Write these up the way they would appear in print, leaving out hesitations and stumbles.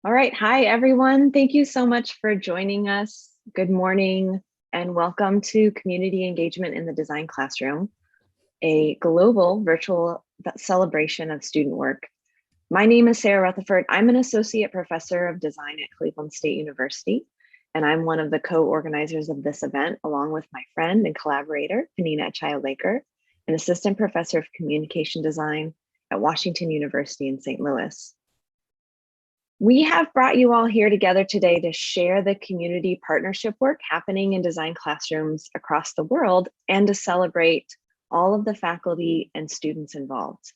All right. Hi, everyone. Thank you so much for joining us. Good morning and welcome to Community Engagement in the Design Classroom, a global virtual celebration of student work. My name is Sarah Rutherford. I'm an associate professor of design at Cleveland State University, and I'm one of the co-organizers of this event, along with my friend and collaborator, Panina Childlaker, an assistant professor of communication design at Washington University in St. Louis. We have brought you all here together today to share the community partnership work happening in design classrooms across the world and to celebrate all of the faculty and students involved.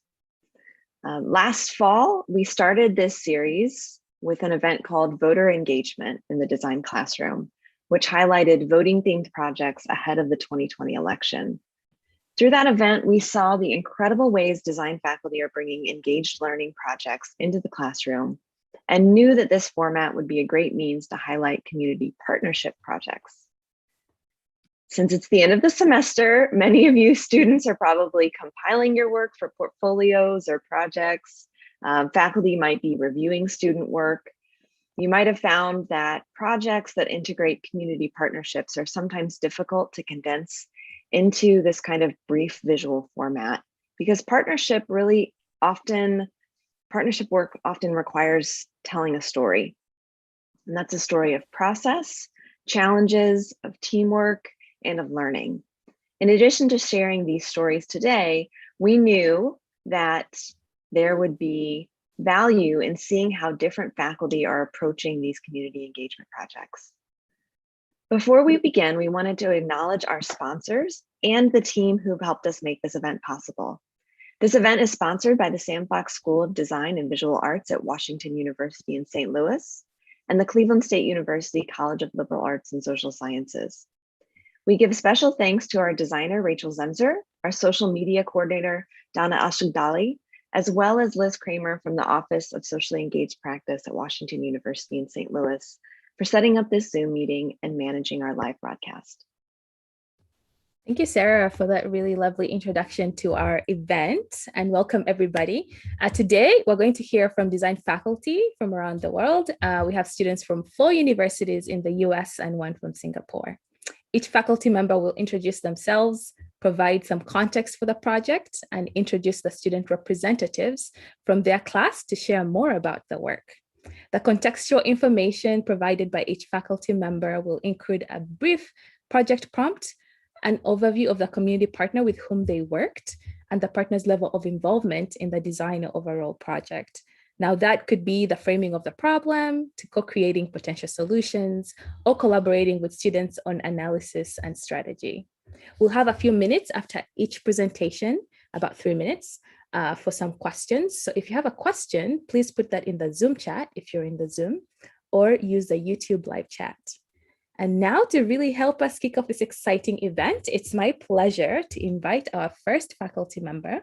Last fall, we started this series with an event called Voter Engagement in the Design Classroom, which highlighted voting-themed projects ahead of the 2020 election. Through that event, we saw the incredible ways design faculty are bringing engaged learning projects into the classroom and knew that this format would be a great means to highlight community partnership projects. Since it's the end of the semester, many of you students are probably compiling your work for portfolios or projects. Faculty might be reviewing student work. You might have found that projects that integrate community partnerships are sometimes difficult to condense into this kind of brief visual format because partnership work often requires telling a story. And that's a story of process, challenges, of teamwork, and of learning. In addition to sharing these stories today, we knew that there would be value in seeing how different faculty are approaching these community engagement projects. Before we begin, we wanted to acknowledge our sponsors and the team who've helped us make this event possible. This event is sponsored by the Sandbox School of Design and Visual Arts at Washington University in St. Louis and the Cleveland State University College of Liberal Arts and Social Sciences. We give special thanks to our designer, Rachel Zemzer, our social media coordinator, Donna Ashugdali, as well as Liz Kramer from the Office of Socially Engaged Practice at Washington University in St. Louis for setting up this Zoom meeting and managing our live broadcast. Thank you, Sarah, for that really lovely introduction to our event, and welcome everybody. Today, we're going to hear from design faculty from around the world. We have students from 4 universities in the US and 1 from Singapore. Each faculty member will introduce themselves, provide some context for the project, and introduce the student representatives from their class to share more about the work. The contextual information provided by each faculty member will include a brief project prompt, an overview of the community partner with whom they worked, and the partner's level of involvement in the design or overall project. Now, that could be the framing of the problem, to co-creating potential solutions, or collaborating with students on analysis and strategy. We'll have a few minutes after each presentation, about 3 minutes, for some questions. So if you have a question, please put that in the Zoom chat if you're in the Zoom, or use the YouTube live chat. And now, to really help us kick off this exciting event, it's my pleasure to invite our first faculty member,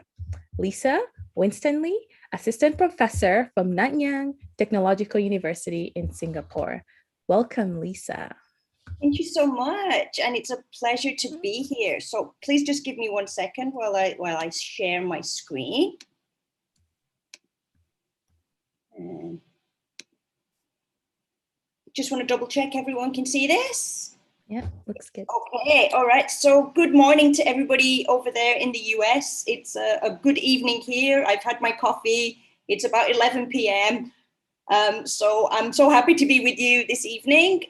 Lisa Winstanley, Assistant Professor from Nanyang Technological University in Singapore. Welcome, Lisa. Thank you so much, and it's a pleasure to be here. So please just give me 1 second while I share my screen. Just want to double check everyone can see this. Yeah, looks good. Okay, all right. So good morning to everybody over there in the US. It's a good evening here. I've had my coffee. It's about 11 p.m. So I'm so happy to be with you this evening,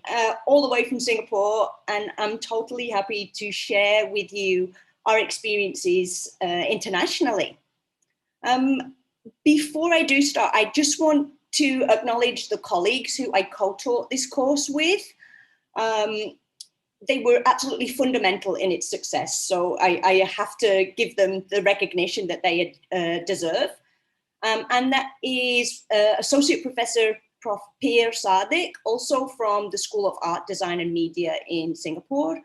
all the way from Singapore, and I'm totally happy to share with you our experiences internationally. Before I do start, I just want to acknowledge the colleagues who I co-taught this course with. They were absolutely fundamental in its success, so I have to give them the recognition that they deserve. And that is Associate Professor Prof. Pierre Sadiq, also from the School of Art, Design and Media in Singapore,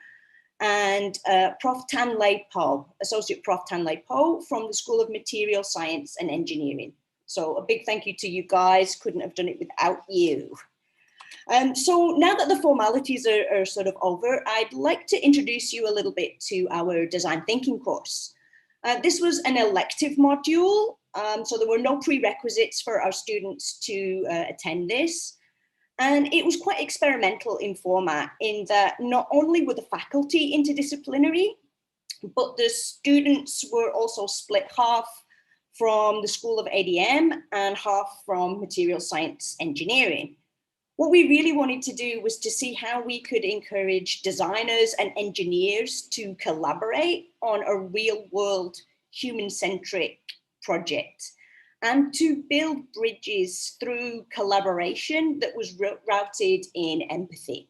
and Prof. Tan Lei Po, Associate Prof. Tan Lei Po from the School of Material Science and Engineering. So a big thank you to you guys. Couldn't have done it without you. So now that the formalities are sort of over, I'd like to introduce you a little bit to our design thinking course. This was an elective module So there were no prerequisites for our students to attend this. And it was quite experimental in format, in that not only were the faculty interdisciplinary, but the students were also split half from the School of ADM and half from Material Science Engineering. What we really wanted to do was to see how we could encourage designers and engineers to collaborate on a real-world, human-centric project, and to build bridges through collaboration that was routed in empathy.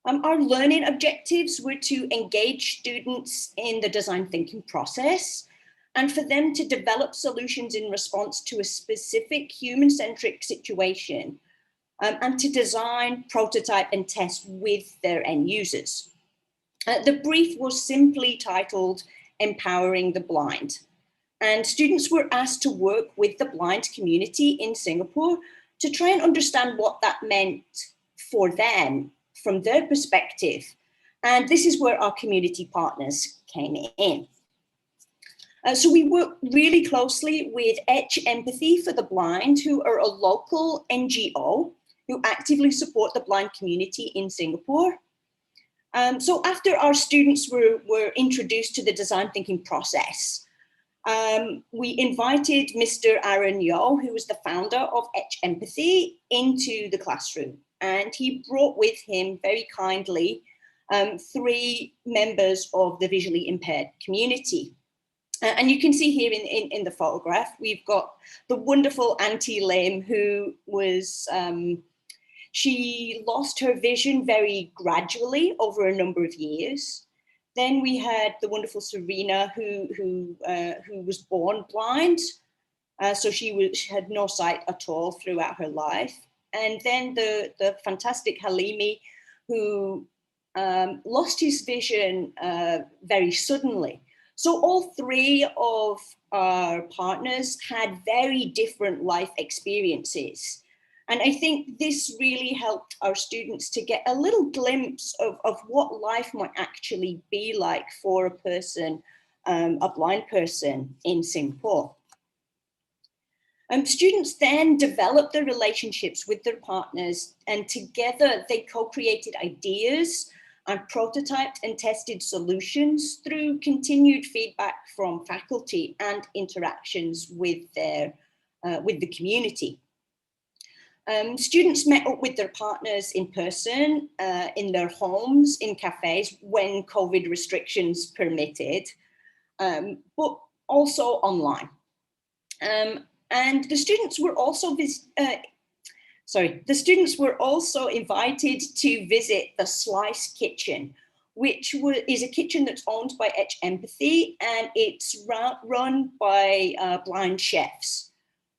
Our learning objectives were to engage students in the design thinking process, and for them to develop solutions in response to a specific human-centric situation, and to design, prototype, and test with their end users. The brief was simply titled Empowering the Blind, and students were asked to work with the blind community in Singapore to try and understand what that meant for them from their perspective. And this is where our community partners came in. So we work really closely with Etch Empathy for the Blind, who are a local NGO who actively support the blind community in Singapore. So after our students were introduced to the design thinking process, we invited Mr. Aaron Yeo, who was the founder of Etch Empathy, into the classroom. And he brought with him very kindly 3 members of the visually impaired community. And you can see here in the photograph, we've got the wonderful Auntie Lim, who was, she lost her vision very gradually over a number of years. Then we had the wonderful Serena, who was born blind. So she had no sight at all throughout her life. And then the fantastic Halimi, who lost his vision very suddenly. So all 3 of our partners had very different life experiences. And I think this really helped our students to get a little glimpse of what life might actually be like for a person, a blind person in Singapore. Students then developed their relationships with their partners, and together they co-created ideas and prototyped and tested solutions through continued feedback from faculty and interactions with the community. Students met up with their partners in person, in their homes, in cafes, when COVID restrictions permitted, but also online. And the students were also invited to visit the Slice Kitchen, which is a kitchen that's owned by Etch Empathy, and it's run by blind chefs.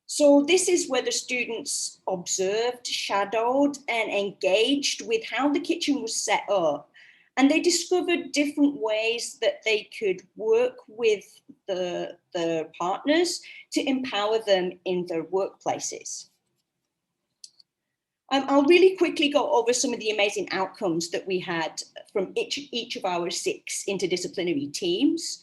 So this is where the students observed, shadowed, and engaged with how the kitchen was set up. And they discovered different ways that they could work with the partners to empower them in their workplaces. I'll really quickly go over some of the amazing outcomes that we had from each of our 6 interdisciplinary teams.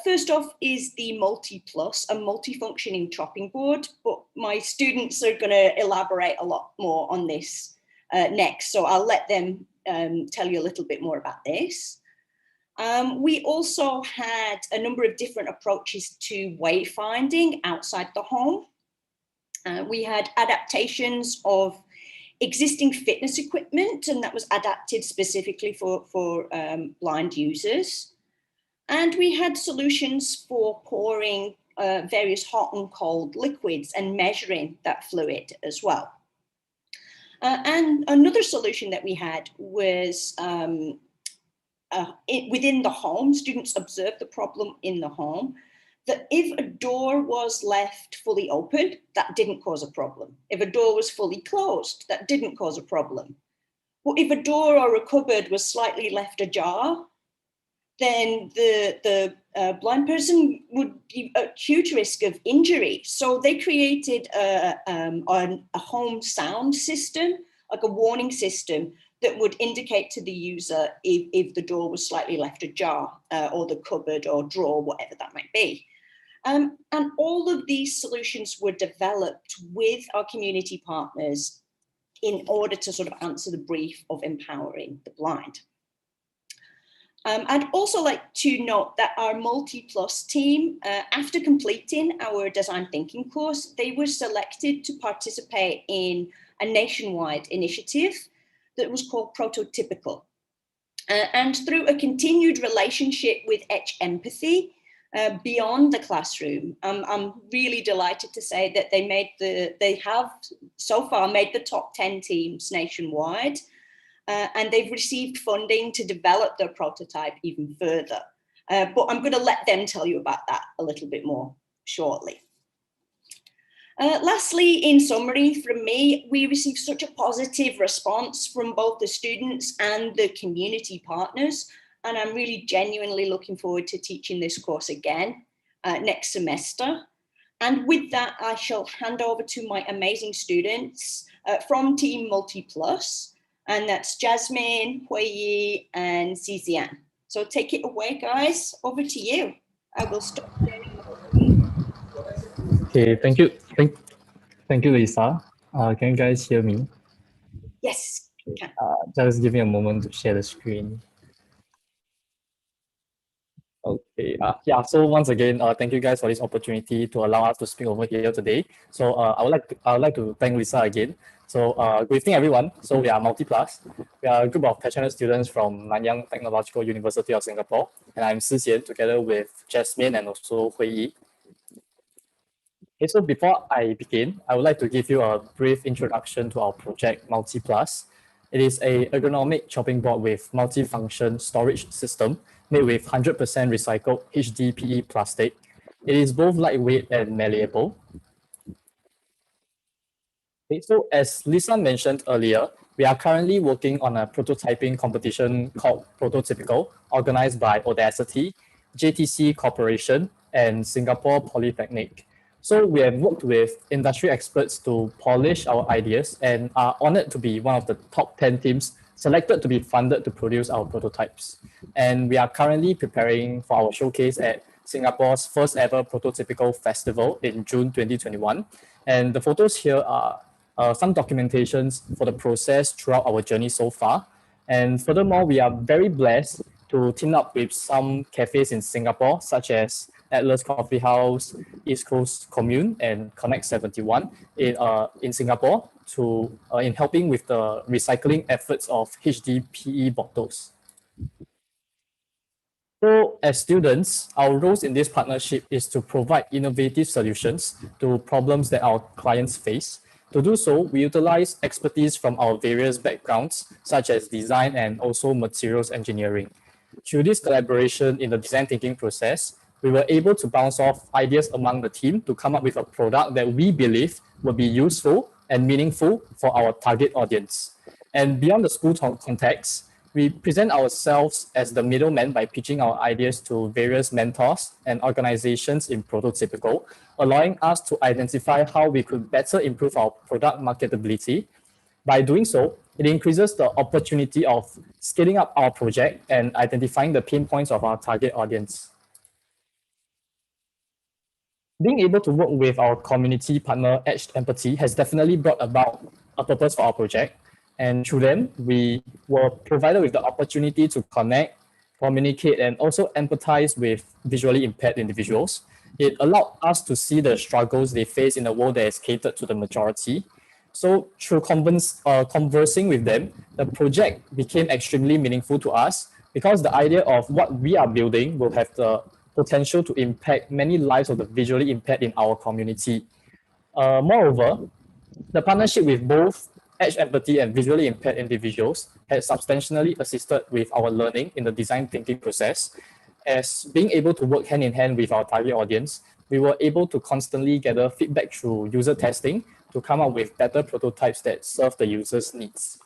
First off is the Multiplus, a multifunctioning chopping board, but my students are going to elaborate a lot more on this next, so I'll let them tell you a little bit more about this. We also had a number of different approaches to wayfinding outside the home. We had adaptations of existing fitness equipment, and that was adapted specifically for blind users. And we had solutions for pouring various hot and cold liquids and measuring that fluid as well. And another solution that we had was within the home. Students observed the problem in the home, that if a door was left fully open, that didn't cause a problem. If a door was fully closed, that didn't cause a problem. But if a door or a cupboard was slightly left ajar, then the blind person would be at huge risk of injury. So they created a home sound system, like a warning system, that would indicate to the user if the door was slightly left ajar, or the cupboard or drawer, whatever that might be. And all of these solutions were developed with our community partners in order to sort of answer the brief of empowering the blind. I'd also like to note that our Multiplus team, after completing our design thinking course, they were selected to participate in a nationwide initiative that was called Prototypical. And through a continued relationship with Etch Empathy beyond the classroom, I'm really delighted to say that they have so far made the top 10 teams nationwide. And they've received funding to develop their prototype even further. But I'm going to let them tell you about that a little bit more shortly. Lastly, in summary from me, we received such a positive response from both the students and the community partners, and I'm really genuinely looking forward to teaching this course again next semester. And with that, I shall hand over to my amazing students from Team Multiplus, and that's Jasmine, Huiyi, and Zizian. So take it away, guys. Over to you. I will stop sharing. Okay, thank you. Thank you, Lisa. Can you guys hear me? Yes, we can. Just give me a moment to share the screen. Okay, yeah, so once again, thank you guys for this opportunity to allow us to speak over here today. So I would like to thank Lisa again. So good evening, everyone. So we are Multiplus. We are a group of passionate students from Nanyang Technological University of Singapore, and I'm Sixian together with Jasmine and also Huiyi. Okay, so before I begin, I would like to give you a brief introduction to our project Multiplus. It is a ergonomic chopping board with multi-function storage system made with 100% recycled HDPE plastic. It is both lightweight and malleable. Okay, so as Lisa mentioned earlier, we are currently working on a prototyping competition called Prototypical, organized by Audacity, JTC Corporation, and Singapore Polytechnic. So we have worked with industry experts to polish our ideas and are honored to be one of the top 10 teams selected to be funded to produce our prototypes. And we are currently preparing for our showcase at Singapore's first ever Prototypical Festival in June 2021. And the photos here are some documentations for the process throughout our journey so far. And furthermore, we are very blessed to team up with some cafes in Singapore, such as Atlas Coffee House, East Coast Commune, and Connect 71 in Singapore in helping with the recycling efforts of HDPE bottles. So as students, our roles in this partnership is to provide innovative solutions to problems that our clients face. To do so, we utilize expertise from our various backgrounds, such as design and also materials engineering. Through this collaboration in the design thinking process, we were able to bounce off ideas among the team to come up with a product that we believe will be useful and meaningful for our target audience. And beyond the school context, we present ourselves as the middleman by pitching our ideas to various mentors and organizations in Prototypical, allowing us to identify how we could better improve our product marketability. By doing so, it increases the opportunity of scaling up our project and identifying the pain points of our target audience. Being able to work with our community partner, Etch Empathy, has definitely brought about a purpose for our project. And through them, we were provided with the opportunity to connect, communicate, and also empathize with visually impaired individuals. It allowed us to see the struggles they face in a world that is catered to the majority. So through conversing with them, the project became extremely meaningful to us because the idea of what we are building will have the potential to impact many lives of the visually impaired in our community. Moreover, the partnership with both Etch Empathy and visually impaired individuals has substantially assisted with our learning in the design thinking process. As being able to work hand in hand with our target audience, we were able to constantly gather feedback through user testing to come up with better prototypes that serve the user's needs.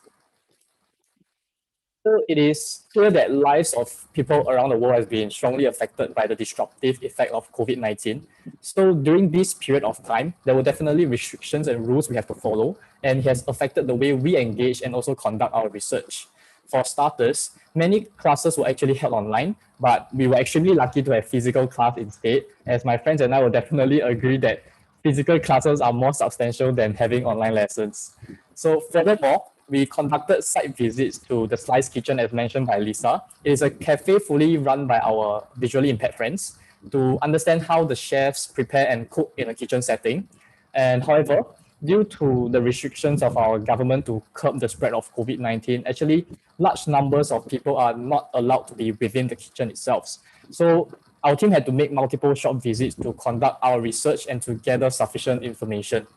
So it is clear that lives of people around the world has been strongly affected by the disruptive effect of COVID-19. So during this period of time, there were definitely restrictions and rules we have to follow, and it has affected the way we engage and also conduct our research. for starters, many classes were actually held online, but we were extremely lucky to have physical class instead, as my friends and I will definitely agree that physical classes are more substantial than having online lessons. So furthermore, we conducted site visits to the Slice Kitchen as mentioned by Lisa. It is a cafe fully run by our visually impaired friends to understand how the chefs prepare and cook in a kitchen setting. And however, due to the restrictions of our government to curb the spread of COVID-19, actually large numbers of people are not allowed to be within the kitchen itself. So our team had to make multiple shop visits to conduct our research and to gather sufficient information.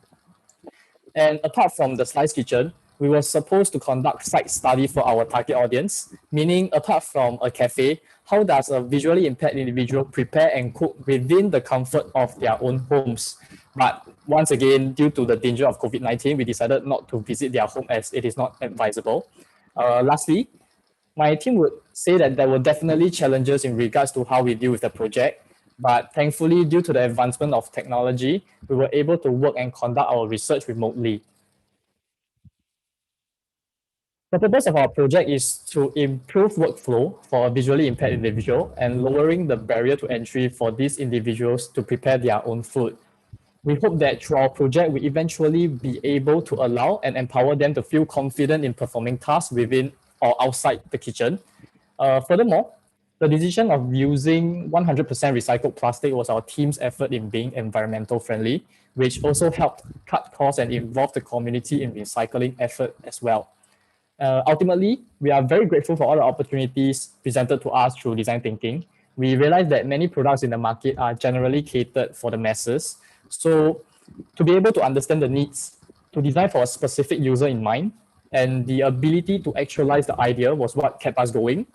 And apart from the Slice Kitchen, we were supposed to conduct site study for our target audience, meaning apart from a cafe, how does a visually impaired individual prepare and cook within the comfort of their own homes? But once again, due to the danger of COVID-19, we decided not to visit their home as it is not advisable. Lastly, my team would say that there were definitely challenges in regards to how we deal with the project, but thankfully, due to the advancement of technology, we were able to work and conduct our research remotely. The purpose of our project is to improve workflow for a visually impaired individual and lowering the barrier to entry for these individuals to prepare their own food. We hope that through our project, we eventually be able to allow and empower them to feel confident in performing tasks within or outside the kitchen. Furthermore, the decision of using 100% recycled plastic was our team's effort in being environmental friendly, which also helped cut costs and involve the community in recycling effort as well. Ultimately, we are very grateful for all the opportunities presented to us through design thinking. We realize that many products in the market are generally catered for the masses. So to be able to understand the needs, to design for a specific user in mind, and the ability to actualize the idea was what kept us going.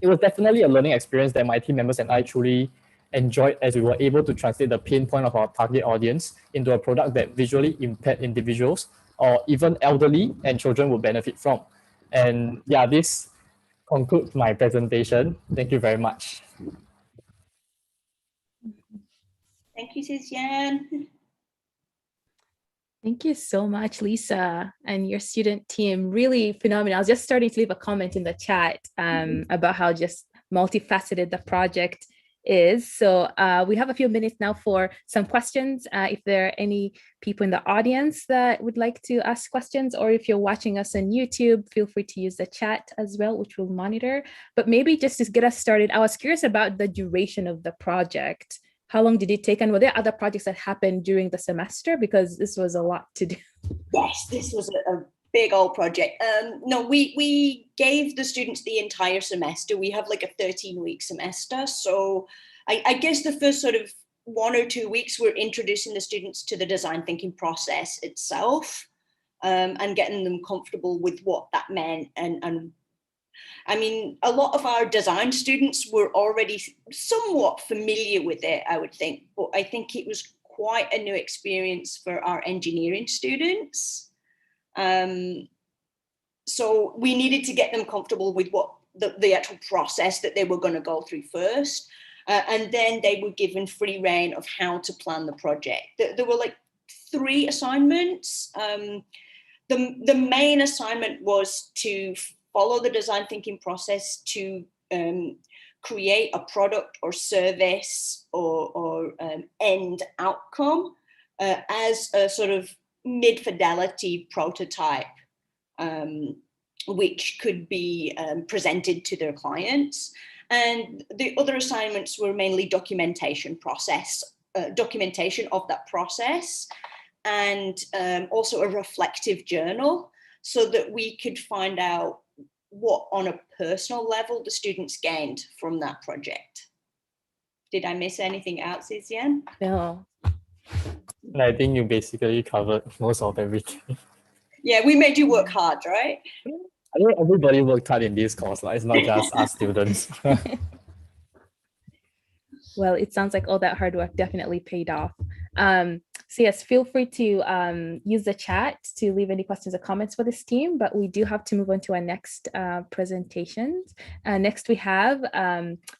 It was definitely a learning experience that my team members and I truly enjoyed, as we were able to translate the pain point of our target audience into a product that visually impaired individuals or even elderly and children would benefit from. And yeah, this concludes my presentation. Thank you very much. Thank you, Tizian. Thank you so much, Lisa, and your student team. Really phenomenal. I was just starting to leave a comment in the chat about how just multifaceted the project is. So we have a few minutes now for some questions. If there are any people in the audience that would like to ask questions, or if you're watching us on YouTube, feel free to use the chat as well, which we'll monitor. But maybe just to get us started, I was curious about the duration of the project. How long did it take? And were there other projects that happened during the semester? Because this was a lot to do. Yes, this was a big old project. No, we gave the students the entire semester. We have like a 13-week semester. So I guess the first sort of 1 or 2 weeks, we're introducing the students to the design thinking process itself and getting them comfortable with what that meant. And I mean, a lot of our design students were already somewhat familiar with it, I would think, but I think it was quite a new experience for our engineering students. So we needed to get them comfortable with what the actual process that they were going to go through first. And then they were given free rein of how to plan the project. There were like 3 assignments. The main assignment was to follow the design thinking process to create a product or service or end outcome as a sort of mid-fidelity prototype, which could be presented to their clients. And the other assignments were mainly documentation of that process, and also a reflective journal, so that we could find out what on a personal level the students gained from that project. Did I miss anything out, Tizian? No. I think you basically covered most of everything. Yeah, we made you work hard, right? I think everybody worked hard in this course, it's not just us students. Well, it sounds like all that hard work definitely paid off. So yes, feel free to use the chat to leave any questions or comments for this team, but we do have to move on to our next presentations. Next, we have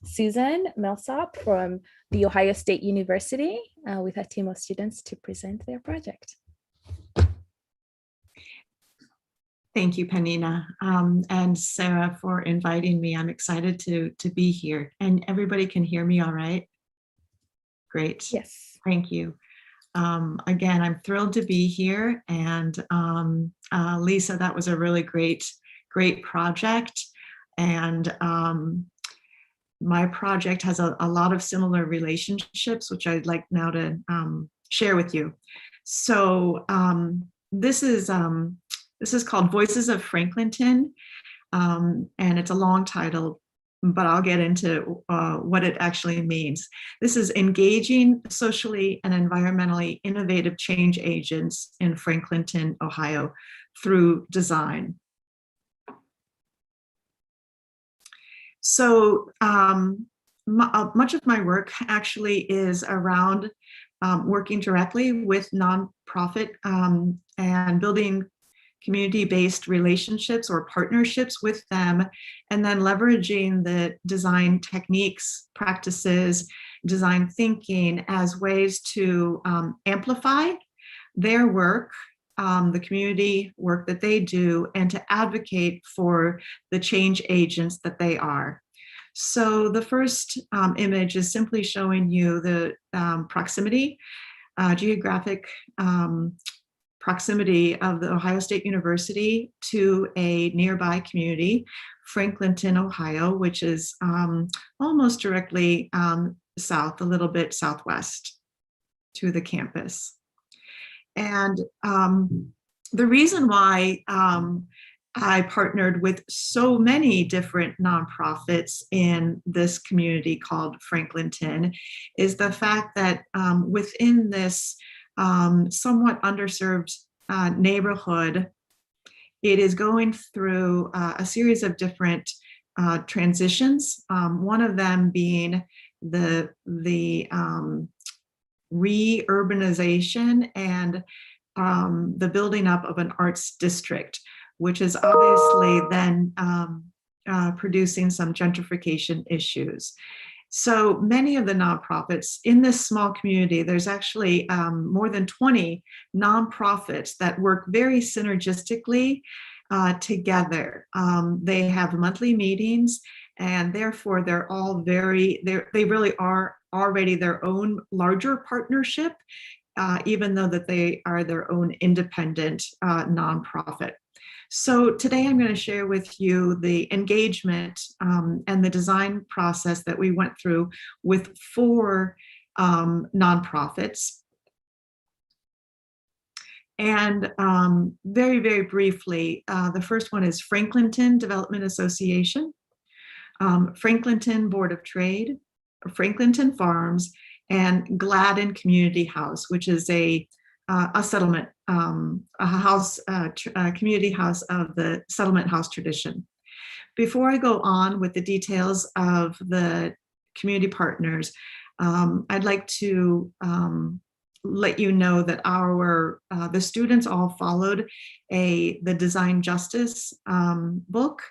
Susan Millsop from The Ohio State University with a team of students to present their project. Thank you, Panina, and Sarah for inviting me. I'm excited to be here. And everybody can hear me all right? Great. Yes. Thank you. Again, I'm thrilled to be here. And Lisa, that was a really great project. And my project has a lot of similar relationships, which I'd like now to share with you. So this is called Voices of Franklinton, and it's a long title, but I'll get into what it actually means. This is engaging socially and environmentally innovative change agents in Franklinton, Ohio, through design. So much of my work actually is around working directly with nonprofit and building community-based relationships or partnerships with them, and then leveraging the design techniques, practices, design thinking as ways to amplify their work, the community work that they do, and to advocate for the change agents that they are. So the first image is simply showing you the proximity, geographic proximity of the Ohio State University to a nearby community, Franklinton, Ohio, which is almost directly south, a little bit southwest to the campus. And the reason why I partnered with so many different nonprofits in this community called Franklinton is the fact that within this somewhat underserved neighborhood, it is going through a series of different transitions. One of them being the re-urbanization and the building up of an arts district, which is obviously then producing some gentrification issues. So many of the nonprofits in this small community, there's actually more than 20 nonprofits that work very synergistically together. They have monthly meetings, and therefore they're all they really are already their own larger partnership, even though that they are their own independent nonprofit. So today I'm going to share with you the engagement and the design process that we went through with 4 nonprofits. And very, very briefly, the first one is Franklinton Development Association, Franklinton Board of Trade, Franklinton Farms, and Gladden Community House, which is a settlement, a house, community house of the settlement house tradition. Before I go on with the details of the community partners, I'd like to let you know that the students all followed the Design Justice book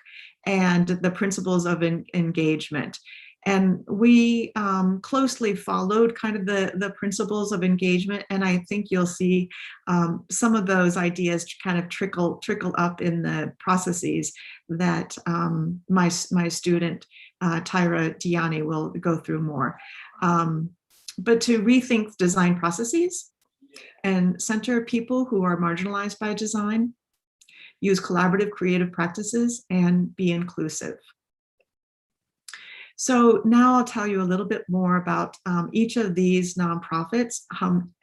and the Principles of Engagement. And we closely followed kind of the principles of engagement, and I think you'll see some of those ideas kind of trickle up in the processes that my student Tyra Diani will go through more. But to rethink design processes and center people who are marginalized by design, use collaborative creative practices, and be inclusive. So now I'll tell you a little bit more about each of these nonprofits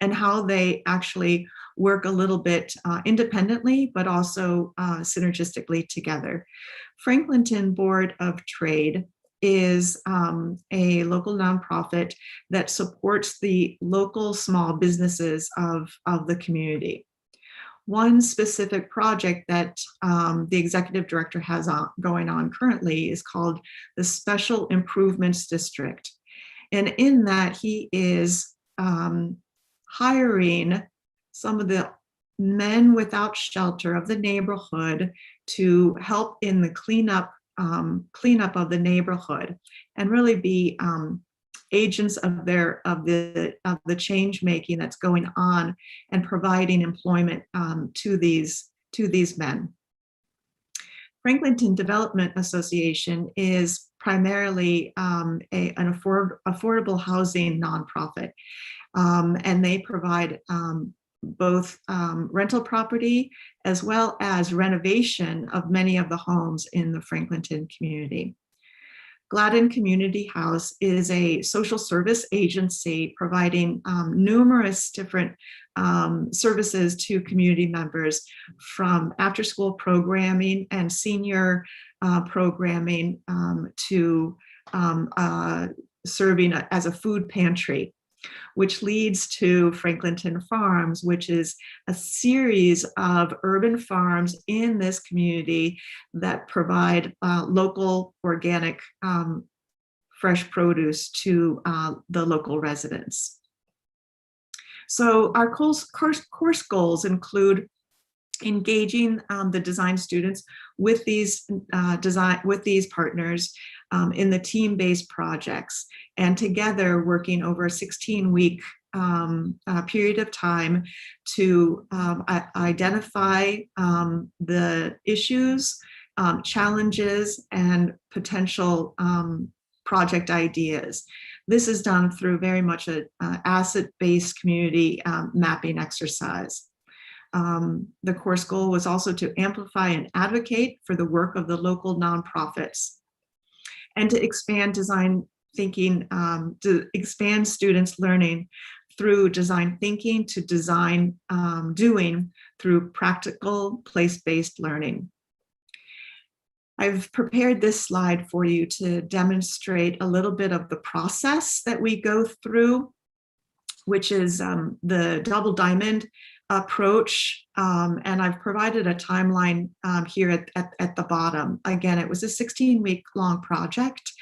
and how they actually work a little bit independently, but also synergistically together. Franklinton Board of Trade is a local nonprofit that supports the local small businesses of the community. One specific project that the executive director has going on currently is called the Special Improvements District. And in that, he is hiring some of the men without shelter of the neighborhood to help in the cleanup of the neighborhood and really be agents of the change making that's going on and providing employment to these men. Franklinton Development Association is primarily an affordable housing nonprofit, and they provide both rental property as well as renovation of many of the homes in the Franklinton community. Gladden Community House is a social service agency providing numerous different services to community members, from after-school programming and senior programming to serving as a food pantry, which leads to Franklinton Farms, which is a series of urban farms in this community that provide local organic fresh produce to the local residents. So our course goals include engaging the design students with these partners in the team-based projects, and together working over a 16-week period of time to identify the issues, challenges, and potential project ideas. This is done through very much an asset-based community mapping exercise. The course goal was also to amplify and advocate for the work of the local nonprofits, and to expand design thinking, to expand students' learning through design thinking to design doing through practical place-based learning. I've prepared this slide for you to demonstrate a little bit of the process that we go through, which is the double diamond approach, and I've provided a timeline here at the bottom. Again, it was a 16-week long project,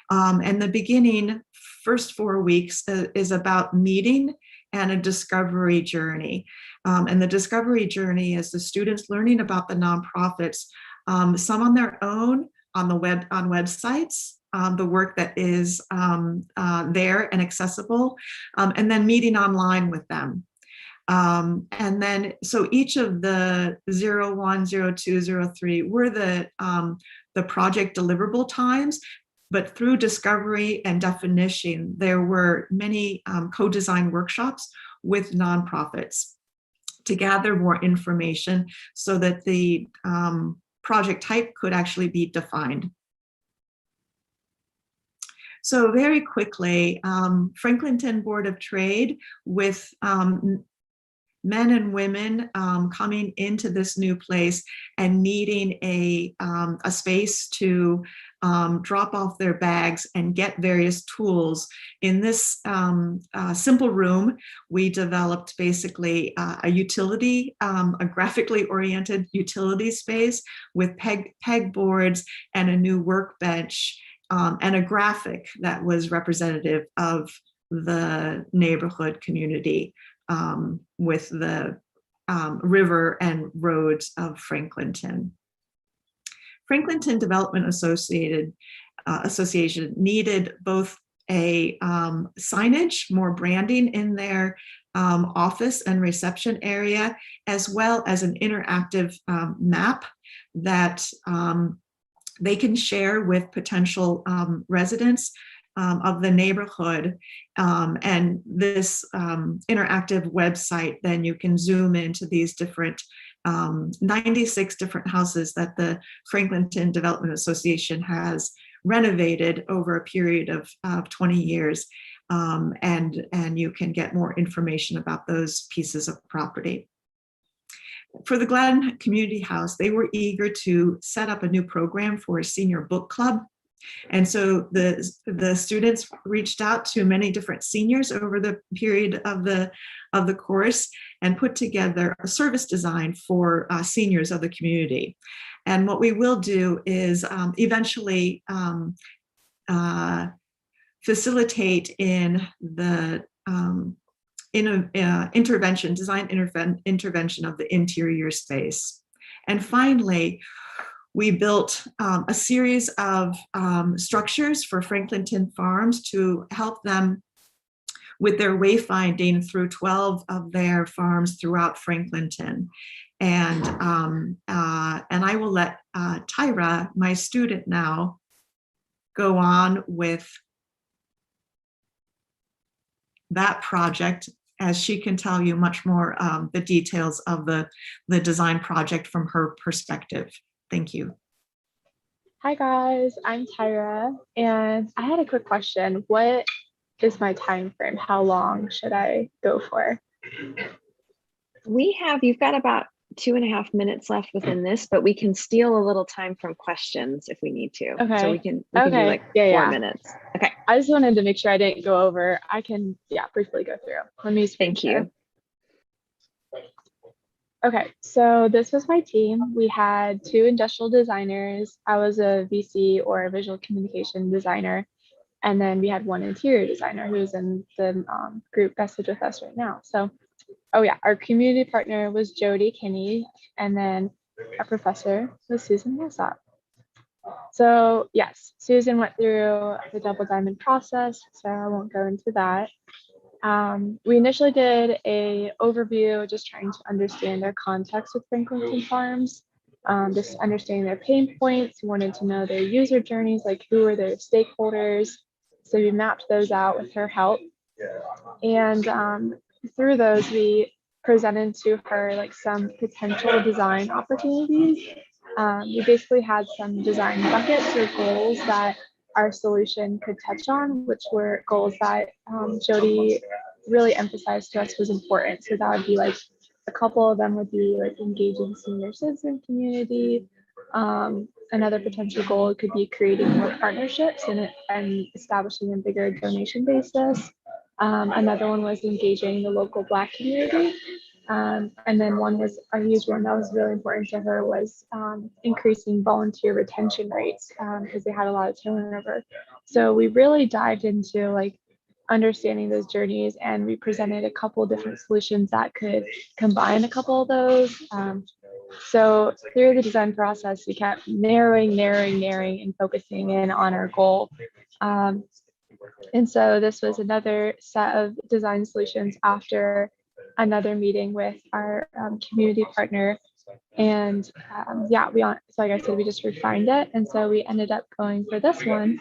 and the beginning first 4 weeks is about meeting and a discovery journey. And the discovery journey is the students learning about the nonprofits, some on their own on websites, the work that is there and accessible, and then meeting online with them. And then, so each of the 01, 02, 03 were the project deliverable times, but through discovery and definition, there were many co-design workshops with nonprofits to gather more information so that the project type could actually be defined. So very quickly, Franklinton Board of Trade, with men and women coming into this new place and needing a space to drop off their bags and get various tools. In this simple room, we developed basically a utility, a graphically oriented utility space with pegboards and a new workbench, and a graphic that was representative of the neighborhood community, with the river and roads of Franklinton. Franklinton Development Association needed both a signage, more branding in their office and reception area, as well as an interactive map that they can share with potential residents of the neighborhood. And this interactive website, then you can zoom into these different 96 different houses that the Franklinton Development Association has renovated over a period of 20 years. And you can get more information about those pieces of property. For the Gladden Community House, they were eager to set up a new program for a senior book club. And so the students reached out to many different seniors over the period of the course and put together a service design for seniors of the community. And what we will do is eventually facilitate in the design intervention of the interior space. And finally, we built a series of structures for Franklinton Farms to help them with their wayfinding through 12 of their farms throughout Franklinton. And I will let Tyra, my student now, go on with that project, as she can tell you much more the details of the design project from her perspective. Thank you. Hi guys, I'm Tyra, and I had a quick question. What is my time frame? How long should I go for? You've got about 2.5 minutes left within this, but we can steal a little time from questions if we need to. Okay. So we can do like 4 minutes. Okay. I just wanted to make sure I didn't go over. I can, briefly go through. Let me Thank you. Okay, so this was my team. We had 2 industrial designers. I was a VC, or a visual communication designer. And then we had 1 interior designer who's in the group message with us right now. So, our community partner was Jody Kinney, and then our professor was Susan Millsap. So yes, Susan went through the double diamond process, so I won't go into that. We initially did a overview, just trying to understand their context with Franklinton Farms, just understanding their pain points. We wanted to know their user journeys, like who are their stakeholders. So we mapped those out with her help. And through those, we presented to her like some potential design opportunities. We basically had some design buckets or goals that our solution could touch on, which were goals that Jody really emphasized to us was important. So that would be like, a couple of them would be like engaging senior citizen community. Another potential goal could be creating more partnerships and establishing a bigger donation basis. Another one was engaging the local Black community. And then one was a huge one that was really important to her was increasing volunteer retention rates because they had a lot of turnover. So we really dived into like understanding those journeys, and we presented a couple different solutions that could combine a couple of those. So through the design process, we kept narrowing and focusing in on our goal. And so this was another set of design solutions after another meeting with our community partner. And so like I said, we just refined it. And so we ended up going for this one,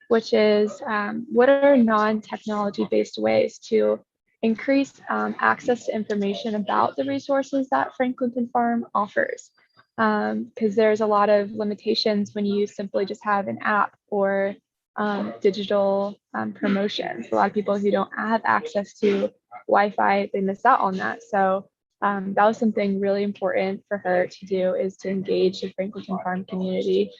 which is what are non-technology based ways to increase access to information about the resources that Franklinton Farm offers. Because there's a lot of limitations when you simply just have an app or digital promotions. A lot of people who don't have access to Wi-Fi, they miss out on that. So that was something really important for her to do, is to engage the Franklinton Farm community.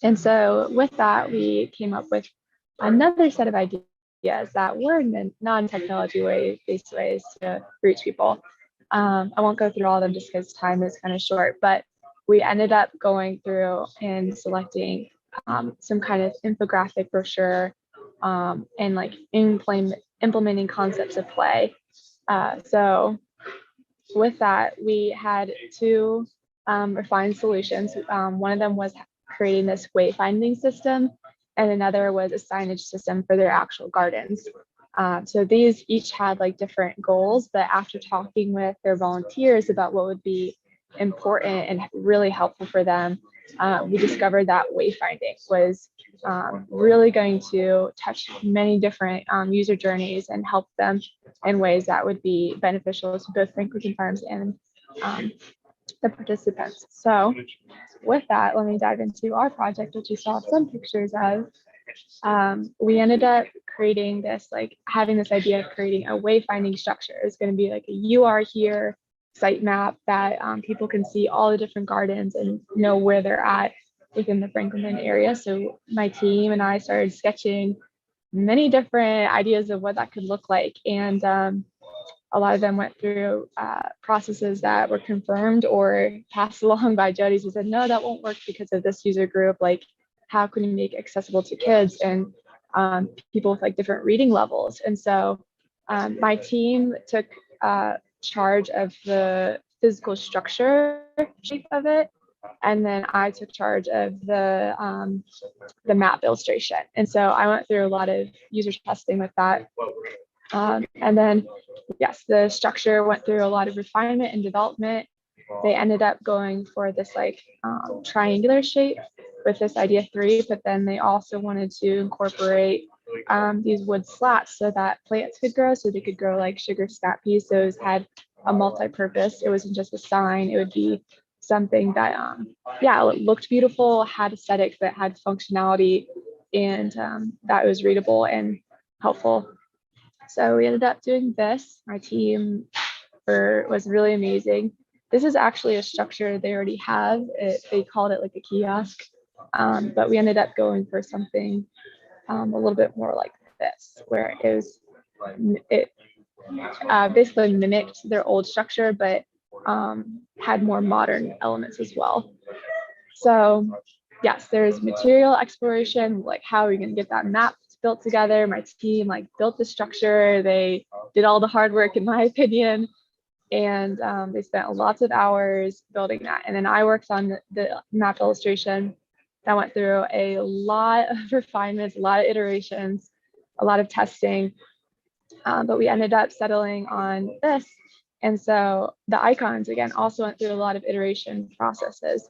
And so with that, we came up with another set of ideas that were non-technology based ways to reach people. I won't go through all of them just because time is kind of short, but we ended up going through and selecting some kind of infographic brochure and like implementing concepts of play. So with that, we had 2 refined solutions. One of them was creating this wayfinding system, and another was a signage system for their actual gardens. So these each had like different goals, but after talking with their volunteers about what would be important and really helpful for them, we discovered that wayfinding was really going to touch many different user journeys and help them in ways that would be beneficial to both Franklinton Farms and the participants. So with that, let me dive into our project, which you saw some pictures of. We ended up creating this, like having this idea of creating a wayfinding structure. It's going to be like a "you are here" site map that people can see all the different gardens and know where they're at within the Franklinton area. So my team and I started sketching many different ideas of what that could look like. And a lot of them went through processes that were confirmed or passed along by Jody, who said, no, that won't work because of this user group. Like, how can we make it accessible to kids and people with like different reading levels? And so my team took charge of the physical structure shape of it. And then I took charge of the map illustration. And so I went through a lot of user testing with that. And then, yes, the structure went through a lot of refinement and development. They ended up going for this like triangular shape with this idea 3, but then they also wanted to incorporate these wood slats so that plants could grow, so they could grow like sugar snap peas. So it had a multi-purpose. It wasn't just a sign. It would be something that, yeah, it looked beautiful, had aesthetics, that had functionality, and that was readable and helpful. So we ended up doing this. My team was really amazing. This is actually a structure they already have. They called it like a kiosk, but we ended up going for something a little bit more like this, where it basically mimicked their old structure, but had more modern elements as well. So yes, there's material exploration, like how are we going to get that map built together? My team like built the structure. They did all the hard work, in my opinion, and they spent lots of hours building that. And then I worked on the map illustration. That went through a lot of refinements, a lot of iterations, a lot of testing, but we ended up settling on this. And so the icons, again, also went through a lot of iteration processes.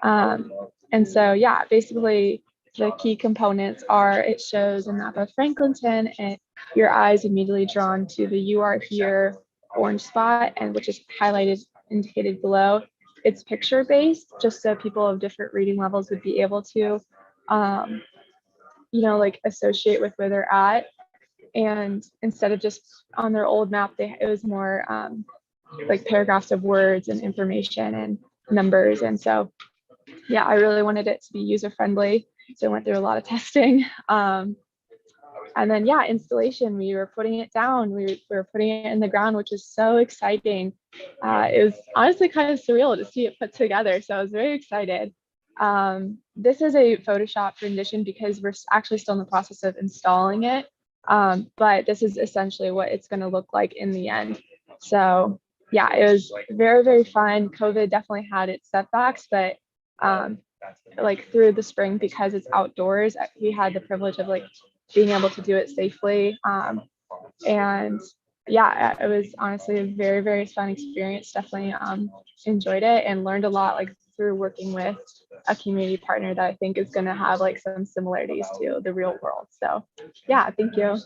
And so, yeah, basically the key components are, it shows a map of Franklinton, and your eyes immediately drawn to the "You Are Here" orange spot, and which is highlighted, indicated below. It's picture based, just so people of different reading levels would be able to, like associate with where they're at. And instead of just on their old map, it was more like paragraphs of words and information and numbers. And so, yeah, I really wanted it to be user friendly. So I went through a lot of testing. And then, yeah, installation, we were putting it down. We were putting it in the ground, which is so exciting. It was honestly kind of surreal to see it put together. So I was very excited. This is a Photoshop rendition because we're actually still in the process of installing it. But this is essentially what it's going to look like in the end. So yeah, it was very, very fun. COVID definitely had its setbacks, but like through the spring, because it's outdoors, we had the privilege of like being able to do it safely. And yeah, it was honestly a very, very fun experience. Definitely enjoyed it and learned a lot, like through working with a community partner that I think is going to have like some similarities to the real world. So yeah, thank you.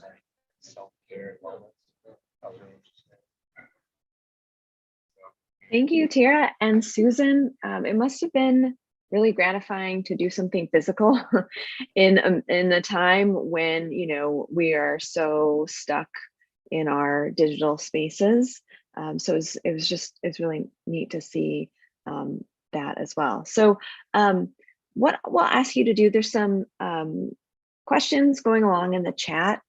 Thank you, Tara and Susan. It must have been really gratifying to do something physical in a time when, we are so stuck in our digital spaces. So it's really neat to see that as well. So what we'll ask you to do, there's some questions going along in the chat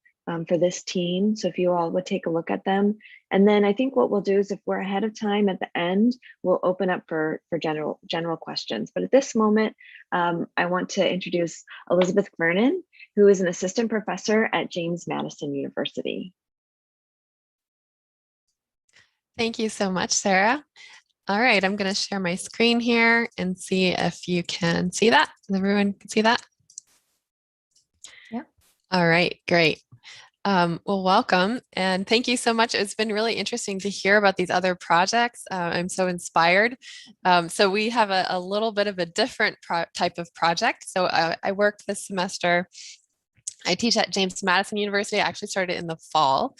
for this team. So if you all would take a look at them. And then I think what we'll do is, if we're ahead of time at the end, we'll open up for general questions. But at this moment, I want to introduce Elizabeth Vernon, who is an assistant professor at James Madison University. Thank you so much, Sarah. All right, I'm going to share my screen here and see if you can see that. Everyone can see that? Yeah. All right, great. Well, welcome and thank you so much. It's been really interesting to hear about these other projects. I'm so inspired. So we have a little bit of a different type of project. So I worked this semester. I teach at James Madison University. I actually started in the fall.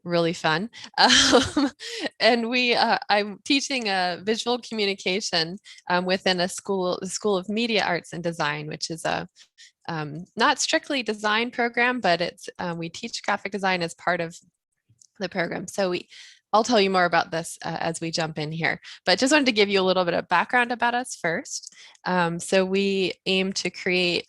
Really fun. And I'm teaching a visual communication within the School of Media Arts and Design, which is a not strictly design program, but it's we teach graphic design as part of the program. So I'll tell you more about this as we jump in here, but just wanted to give you a little bit of background about us first. So we aim to create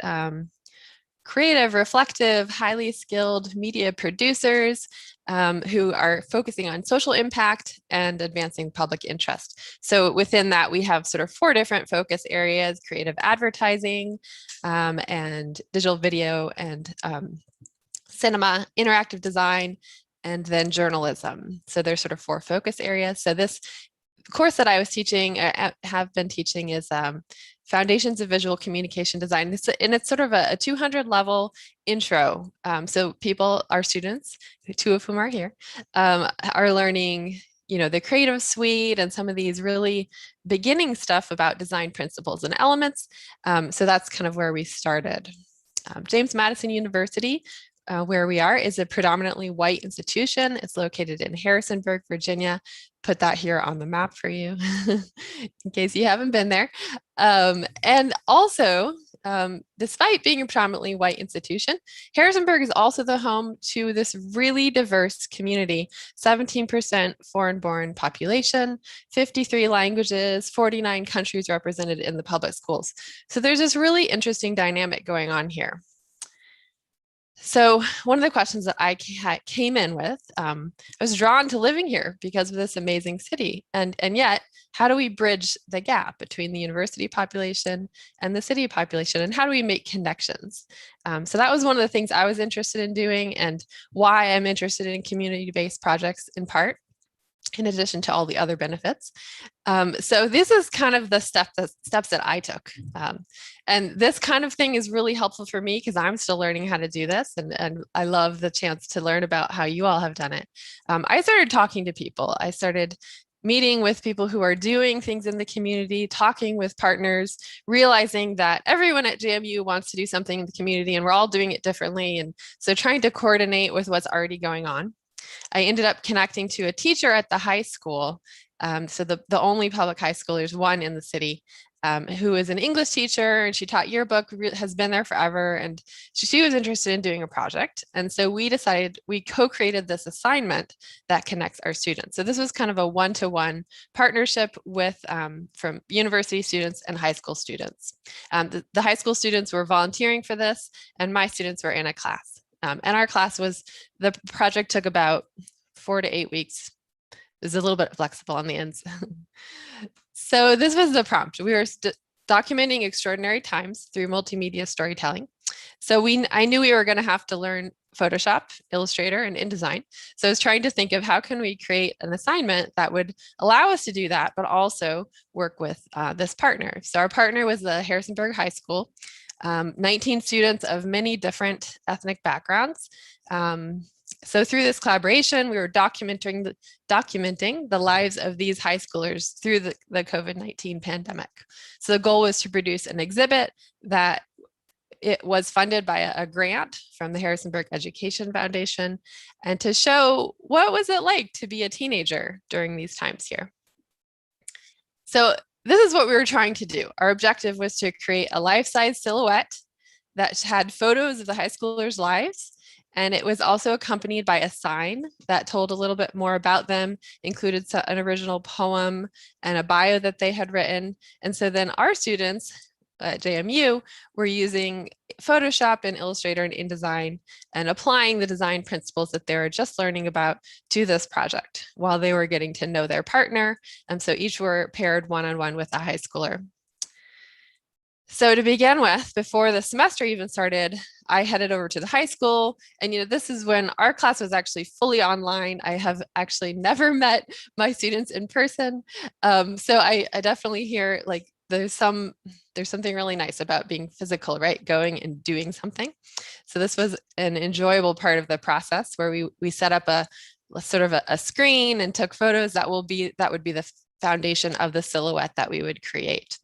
creative, reflective, highly skilled media producers who are focusing on social impact and advancing public interest. So within that, we have sort of 4 different focus areas: creative advertising, and digital video, and cinema, interactive design, and then journalism. So there's sort of 4 focus areas. So this course that I was teaching, have been teaching, is Foundations of Visual Communication Design. And it's sort of a 200 level intro. So people, our students, 2 of whom are here, are learning, the creative suite and some of these really beginning stuff about design principles and elements. So that's kind of where we started. James Madison University, where we are, is a predominantly white institution. It's located in Harrisonburg, Virginia. Put that here on the map for you in case you haven't been there. And also, despite being a predominantly white institution, Harrisonburg is also the home to this really diverse community, 17% foreign-born population, 53 languages, 49 countries represented in the public schools. So there's this really interesting dynamic going on here. So one of the questions that I came in with, I was drawn to living here because of this amazing city. And yet, how do we bridge the gap between the university population and the city population? And how do we make connections? So that was one of the things I was interested in doing, and why I'm interested in community-based projects in part, in addition to all the other benefits. So this is kind of the steps that I took. And this kind of thing is really helpful for me because I'm still learning how to do this. And I love the chance to learn about how you all have done it. I started talking to people. I started meeting with people who are doing things in the community, talking with partners, realizing that everyone at JMU wants to do something in the community and we're all doing it differently. And so trying to coordinate with what's already going on. I ended up connecting to a teacher at the high school. So the only public high school, there's one in the city, who is an English teacher, and she taught yearbook, has been there forever. And she was interested in doing a project. And so we co-created this assignment that connects our students. So this was kind of a one-to-one partnership with from university students and high school students. The high school students were volunteering for this, and my students were in a class. And our class the project took about 4 to 8 weeks. It was a little bit flexible on the ends. So this was the prompt. We were documenting extraordinary times through multimedia storytelling. So I knew we were going to have to learn Photoshop, Illustrator, and InDesign. So I was trying to think of how can we create an assignment that would allow us to do that, but also work with this partner. So our partner was the Harrisonburg High School. 19 students of many different ethnic backgrounds. So through this collaboration, we were documenting the lives of these high schoolers through the COVID-19 pandemic. So the goal was to produce an exhibit that it was funded by a grant from the Harrisonburg Education Foundation, and to show what was it like to be a teenager during these times here. So this is what we were trying to do. Our objective was to create a life-size silhouette that had photos of the high schoolers' lives. And it was also accompanied by a sign that told a little bit more about them, included an original poem and a bio that they had written. And so then our students at JMU were using Photoshop and Illustrator and InDesign and applying the design principles that they were just learning about to this project while they were getting to know their partner. And so each were paired one-on-one with a high schooler. So to begin with, before the semester even started, I headed over to the high school. And this is when our class was actually fully online. I have actually never met my students in person. So I definitely hear like there's something really nice about being physical, right? Going and doing something. So this was an enjoyable part of the process where we set up a sort of a screen and took photos that would be the foundation of the silhouette that we would create.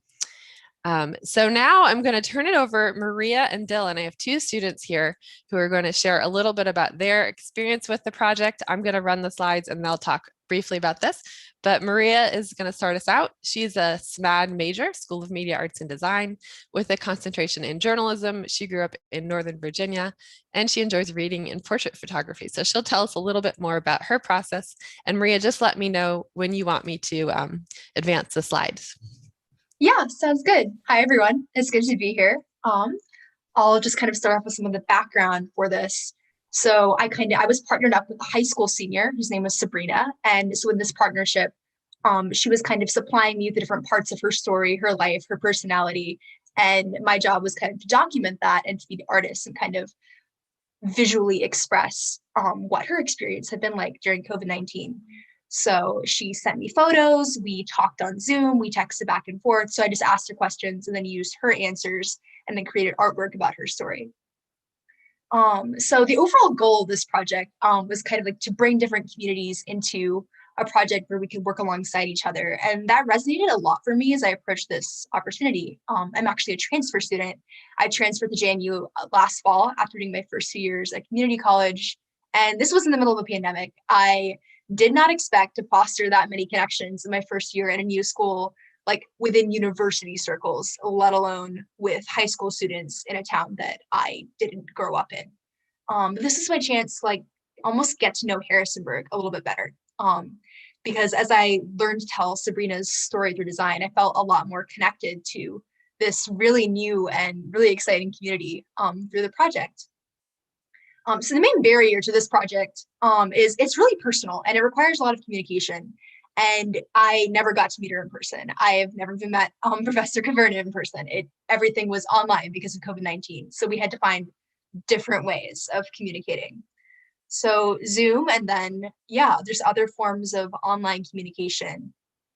So now I'm going to turn it over. Maria and Dylan, I have 2 students here who are going to share a little bit about their experience with the project. I'm going to run the slides and they'll talk briefly about this, but Maria is going to start us out. She's a SMAD major, School of Media Arts and Design, with a concentration in journalism. She grew up in Northern Virginia and she enjoys reading and portrait photography. So she'll tell us a little bit more about her process. And Maria, just let me know when you want me to advance the slides. Yeah, sounds good. Hi, everyone. It's good to be here. I'll just kind of start off with some of the background for this. So I was partnered up with a high school senior whose name was Sabrina. And so in this partnership, she was kind of supplying me the different parts of her story, her life, her personality. And my job was kind of to document that and to be the artist and kind of visually express what her experience had been like during COVID-19. So she sent me photos, we talked on Zoom, we texted back and forth. So I just asked her questions and then used her answers and then created artwork about her story. So the overall goal of this project was kind of like to bring different communities into a project where we could work alongside each other. And that resonated a lot for me as I approached this opportunity. I'm actually a transfer student. I transferred to JMU last fall after doing my first 2 years at community college. And this was in the middle of a pandemic. I did not expect to foster that many connections in my first year in a new school, like within university circles, let alone with high school students in a town that I didn't grow up in. But this is my chance to like almost get to know Harrisonburg a little bit better. Because as I learned to tell Sabrina's story through design, I felt a lot more connected to this really new and really exciting community through the project. So the main barrier to this project is it's really personal and it requires a lot of communication. And I never got to meet her in person. I have never even met Professor Caverna in person. Everything was online because of COVID-19. So we had to find different ways of communicating. So Zoom and then, yeah, there's other forms of online communication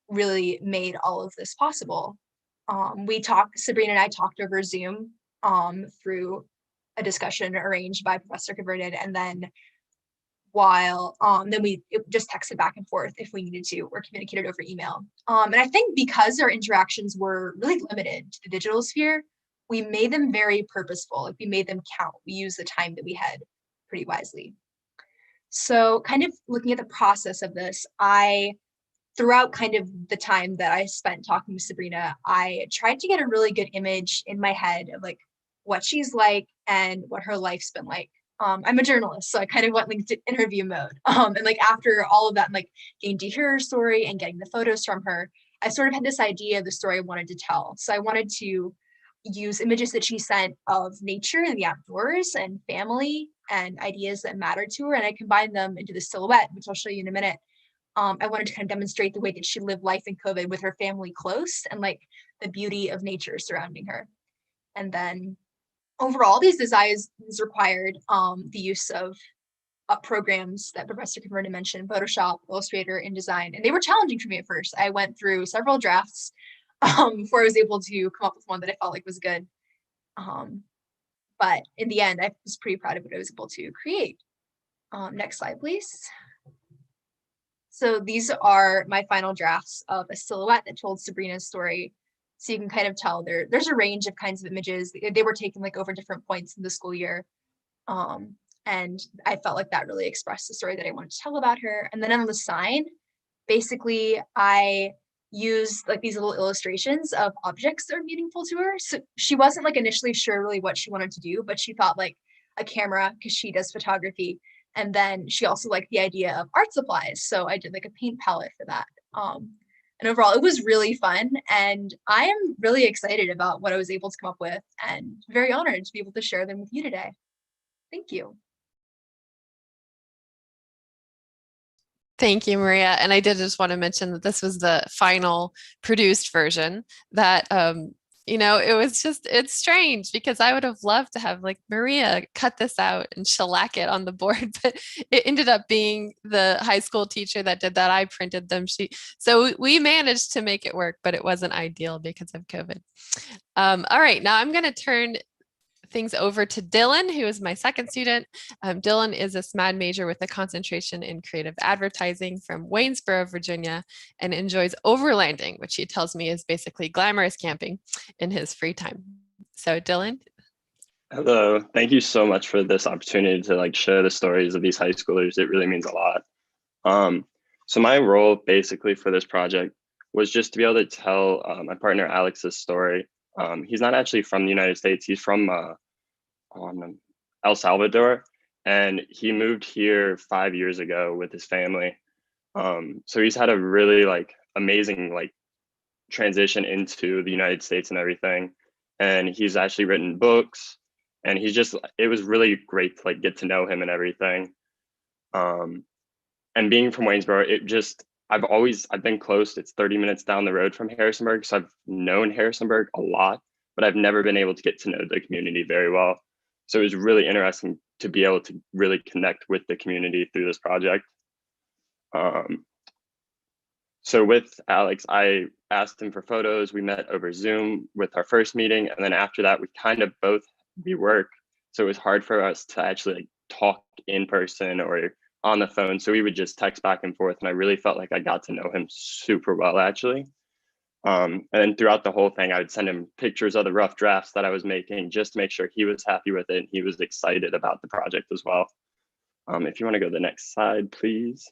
really made all of this possible. Sabrina and I talked over Zoom through a discussion arranged by Professor Caverna, and then then we just texted back and forth if we needed to, or communicated over email. And I think because our interactions were really limited to the digital sphere, we made them very purposeful. Like we made them count. We used the time that we had pretty wisely. So kind of looking at the process of this, throughout kind of the time that I spent talking with Sabrina, I tried to get a really good image in my head of like what she's like and what her life's been like. I'm a journalist, so I kind of went like to interview mode. And like after all of that, like getting to hear her story and getting the photos from her, I sort of had this idea of the story I wanted to tell. So I wanted to use images that she sent of nature and the outdoors and family and ideas that mattered to her, and I combined them into the silhouette, which I'll show you in a minute. I wanted to kind of demonstrate the way that she lived life in COVID with her family close and like the beauty of nature surrounding her. And then overall, these designs required the use of programs that Professor Caverna mentioned, Photoshop, Illustrator, InDesign, and they were challenging for me at first. I went through several drafts before I was able to come up with one that I felt like was good. But in the end, I was pretty proud of what I was able to create. Next slide, please. So these are my final drafts of a silhouette that told Sabrina's story. So you can kind of tell there's a range of kinds of images. They were taken like over different points in the school year. And I felt like that really expressed the story that I wanted to tell about her. And then on the sign, basically I used like these little illustrations of objects that are meaningful to her. So she wasn't like initially sure really what she wanted to do, but she thought like a camera because she does photography. And then she also liked the idea of art supplies. So I did like a paint palette for that. And overall, it was really fun. And I am really excited about what I was able to come up with and very honored to be able to share them with you today. Thank you. Thank you, Maria. And I did just want to mention that this was the final produced version that, it's strange because I would have loved to have like Maria cut this out and shellac it on the board, but it ended up being the high school teacher that did that. I printed them. So we managed to make it work, but it wasn't ideal because of COVID. All right, now I'm going to turn things over to Dylan, who is my second student. Dylan is a SMAD major with a concentration in creative advertising from Waynesboro, Virginia, and enjoys overlanding, which he tells me is basically glamorous camping in his free time. So Dylan. Hello, thank you so much for this opportunity to like share the stories of these high schoolers. It really means a lot. So my role basically for this project was just to be able to tell my partner Alex's story. He's not actually from the United States. He's from El Salvador, and he moved here 5 years ago with his family. So he's had a really like amazing like transition into the United States and everything. And he's actually written books, and it was really great to like get to know him and everything. And being from Waynesboro, I've been close. It's 30 minutes down the road from Harrisonburg. So I've known Harrisonburg a lot, but I've never been able to get to know the community very well. So it was really interesting to be able to really connect with the community through this project. So with Alex, I asked him for photos. We met over Zoom with our first meeting. And then after that, we kind of both, we work. So it was hard for us to actually like talk in person or on the phone. So we would just text back and forth. And I really felt like I got to know him super well, actually. And then throughout the whole thing, I would send him pictures of the rough drafts that I was making just to make sure he was happy with it. And he was excited about the project as well. If you want to go to the next slide, please.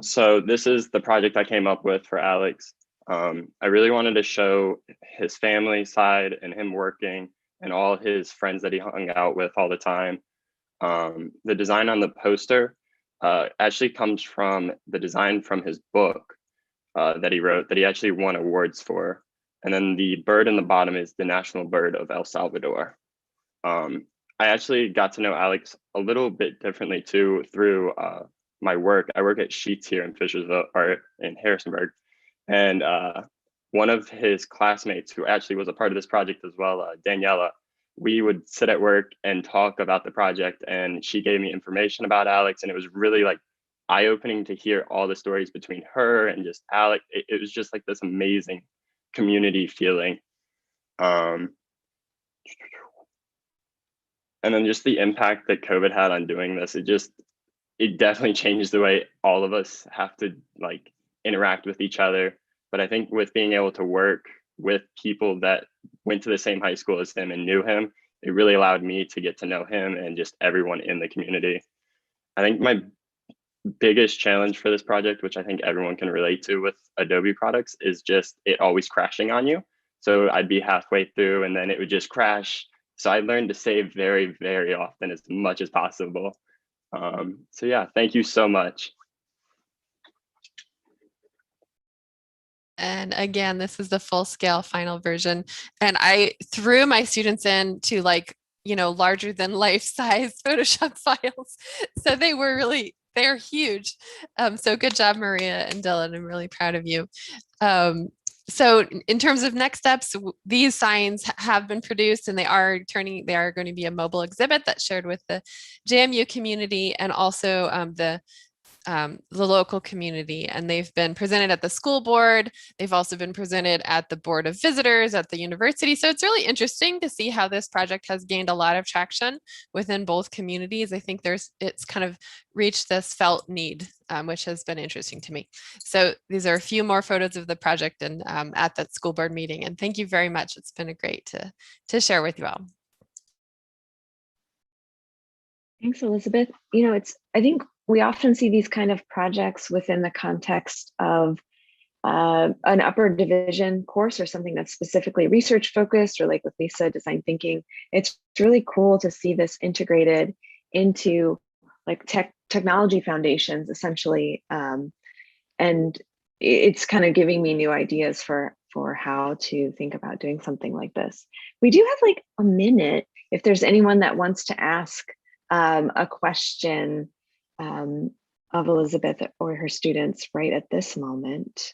So this is the project I came up with for Alex. I really wanted to show his family side and him working and all his friends that he hung out with all the time. The design on the poster actually comes from the design from his book that he wrote that he actually won awards for. And then the bird in the bottom is the national bird of El Salvador. I actually got to know Alex a little bit differently too through my work. I work at Sheets here in Fishersville or in Harrisonburg. And one of his classmates who actually was a part of this project as well, Daniela, we would sit at work and talk about the project, and she gave me information about Alex, and it was really like eye-opening to hear all the stories between her and just Alex. It was just like this amazing community feeling. And then just the impact that COVID had on doing this, it definitely changed the way all of us have to like interact with each other. But I think with being able to work with people that went to the same high school as him and knew him, it really allowed me to get to know him and just everyone in the community. I think my biggest challenge for this project, which I think everyone can relate to with Adobe products, is just it always crashing on you. So I'd be halfway through and then it would just crash. So I learned to save very, very often as much as possible. So yeah, thank you so much. And again, this is the full scale final version. And I threw my students into like, larger than life size Photoshop files. So they're huge. So good job, Maria and Dylan. I'm really proud of you. So in terms of next steps, these signs have been produced and they are going to be a mobile exhibit that's shared with the JMU community and also the local community. And they've been presented at the school board. They've also been presented at the board of visitors at the university. So it's really interesting to see how this project has gained a lot of traction within both communities. I think it's kind of reached this felt need, which has been interesting to me. So these are a few more photos of the project and at that school board meeting. And thank you very much. It's been great to share with you all. Thanks, Elizabeth. I think we often see these kind of projects within the context of an upper division course or something that's specifically research focused, or like with Lisa, design thinking. It's really cool to see this integrated into like technology foundations, essentially. And it's kind of giving me new ideas for how to think about doing something like this. We do have like a minute if there's anyone that wants to ask a question of Elizabeth or her students right at this moment.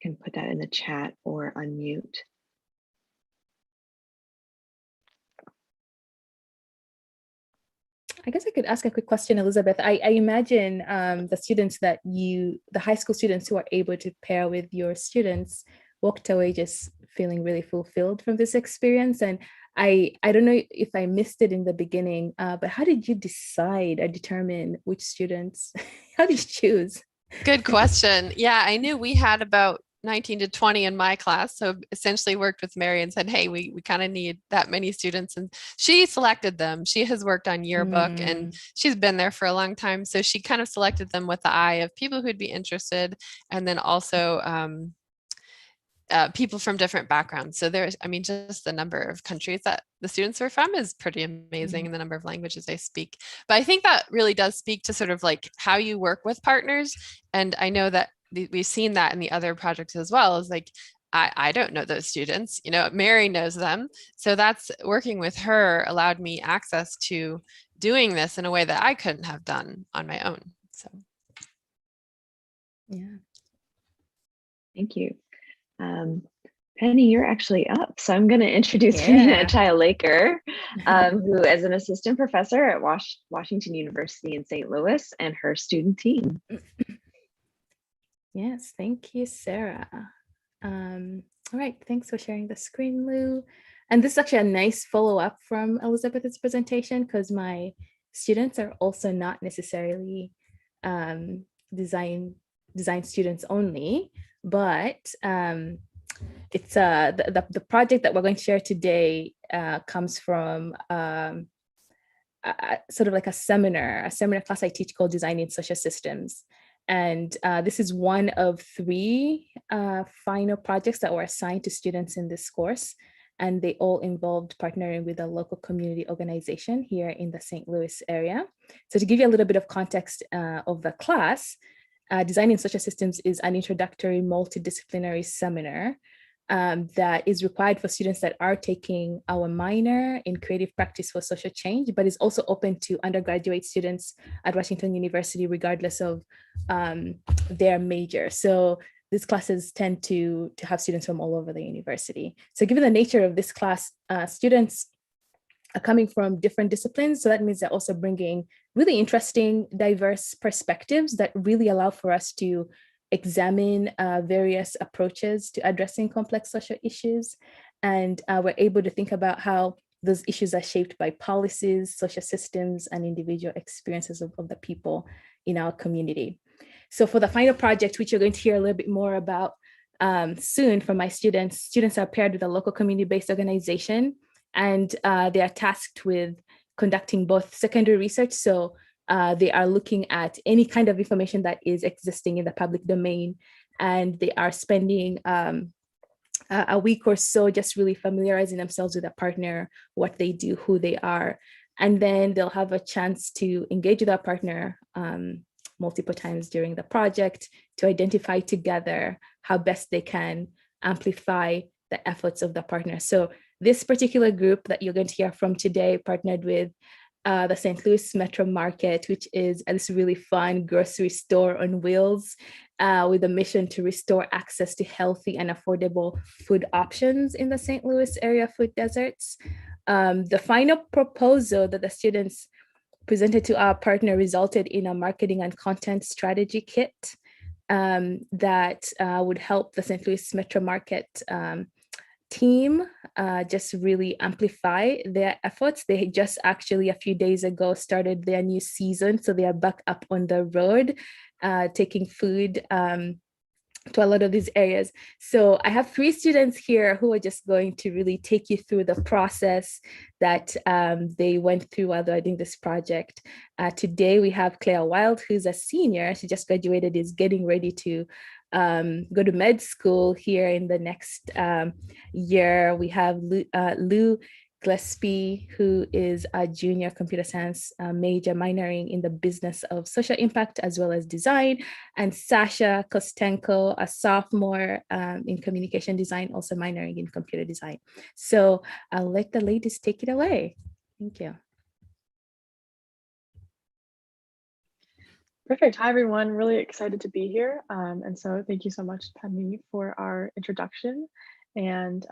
You can put that in the chat or unmute. I guess I could ask a quick question, Elizabeth. I imagine the high school students who are able to pair with your students walked away just feeling really fulfilled from this experience. And I don't know if I missed it in the beginning, but how did you decide or determine which students? How did you choose? Good question. Yeah, I knew we had about 19 to 20 in my class. So essentially worked with Mary and said, hey, we kind of need that many students. And she selected them. She has worked on yearbook and she's been there for a long time. So she kind of selected them with the eye of people who'd be interested. And then also people from different backgrounds. So just the number of countries that the students were from is pretty amazing, and the number of languages they speak. But I think that really does speak to sort of like how you work with partners. And I know that we've seen that in the other projects as well, is like, I don't know those students, Mary knows them. So that's working with her allowed me access to doing this in a way that I couldn't have done on my own. So. Yeah. Thank you. Penny, you're actually up. So I'm going to introduce Penny Chile-Laker, who is an assistant professor at Washington University in St. Louis, and her student team. Yes, thank you, Sarah. All right, thanks for sharing the screen, Lou. And this is actually a nice follow-up from Elizabeth's presentation, because my students are also not necessarily design students only, but it's the project that we're going to share today comes from sort of like a seminar class I teach called Designing Social Systems. And this is one of 3 final projects that were assigned to students in this course. And they all involved partnering with a local community organization here in the St. Louis area. So to give you a little bit of context of the class, Designing Social Systems is an introductory multidisciplinary seminar that is required for students that are taking our minor in creative practice for social change, but is also open to undergraduate students at Washington University, regardless of their major. So these classes tend to have students from all over the university. So given the nature of this class, students are coming from different disciplines. So that means they're also bringing really interesting, diverse perspectives that really allow for us to examine various approaches to addressing complex social issues. And we're able to think about how those issues are shaped by policies, social systems, and individual experiences of the people in our community. So for the final project, which you're going to hear a little bit more about soon from my students are paired with a local community-based organization, and they are tasked with conducting both secondary research. So they are looking at any kind of information that is existing in the public domain, and they are spending a week or so just really familiarizing themselves with a partner, what they do, who they are. And then they'll have a chance to engage with our partner multiple times during the project to identify together how best they can amplify the efforts of the partner. So this particular group that you're going to hear from today partnered with the St. Louis Metro Market, which is this really fun grocery store on wheels with a mission to restore access to healthy and affordable food options in the St. Louis area food deserts. The final proposal that the students presented to our partner resulted in a marketing and content strategy kit that would help the St. Louis Metro Market team just really amplify their efforts. They just actually a few days ago started their new season, so they are back up on the road taking food to a lot of these areas. So I have 3 students here who are just going to really take you through the process that they went through while they're doing this project. Today we have Claire Wild, who's a senior. She just graduated, is getting ready to go to med school here in the next year. We have Lou Gillespie, who is a junior computer science major, minoring in the business of social impact as well as design, and Sasha Kostenko, a sophomore in communication design, also minoring in computer design. So I'll let the ladies take it away. Thank you. Perfect. Hi, everyone. Really excited to be here. And so thank you so much, Penny, for our introduction. And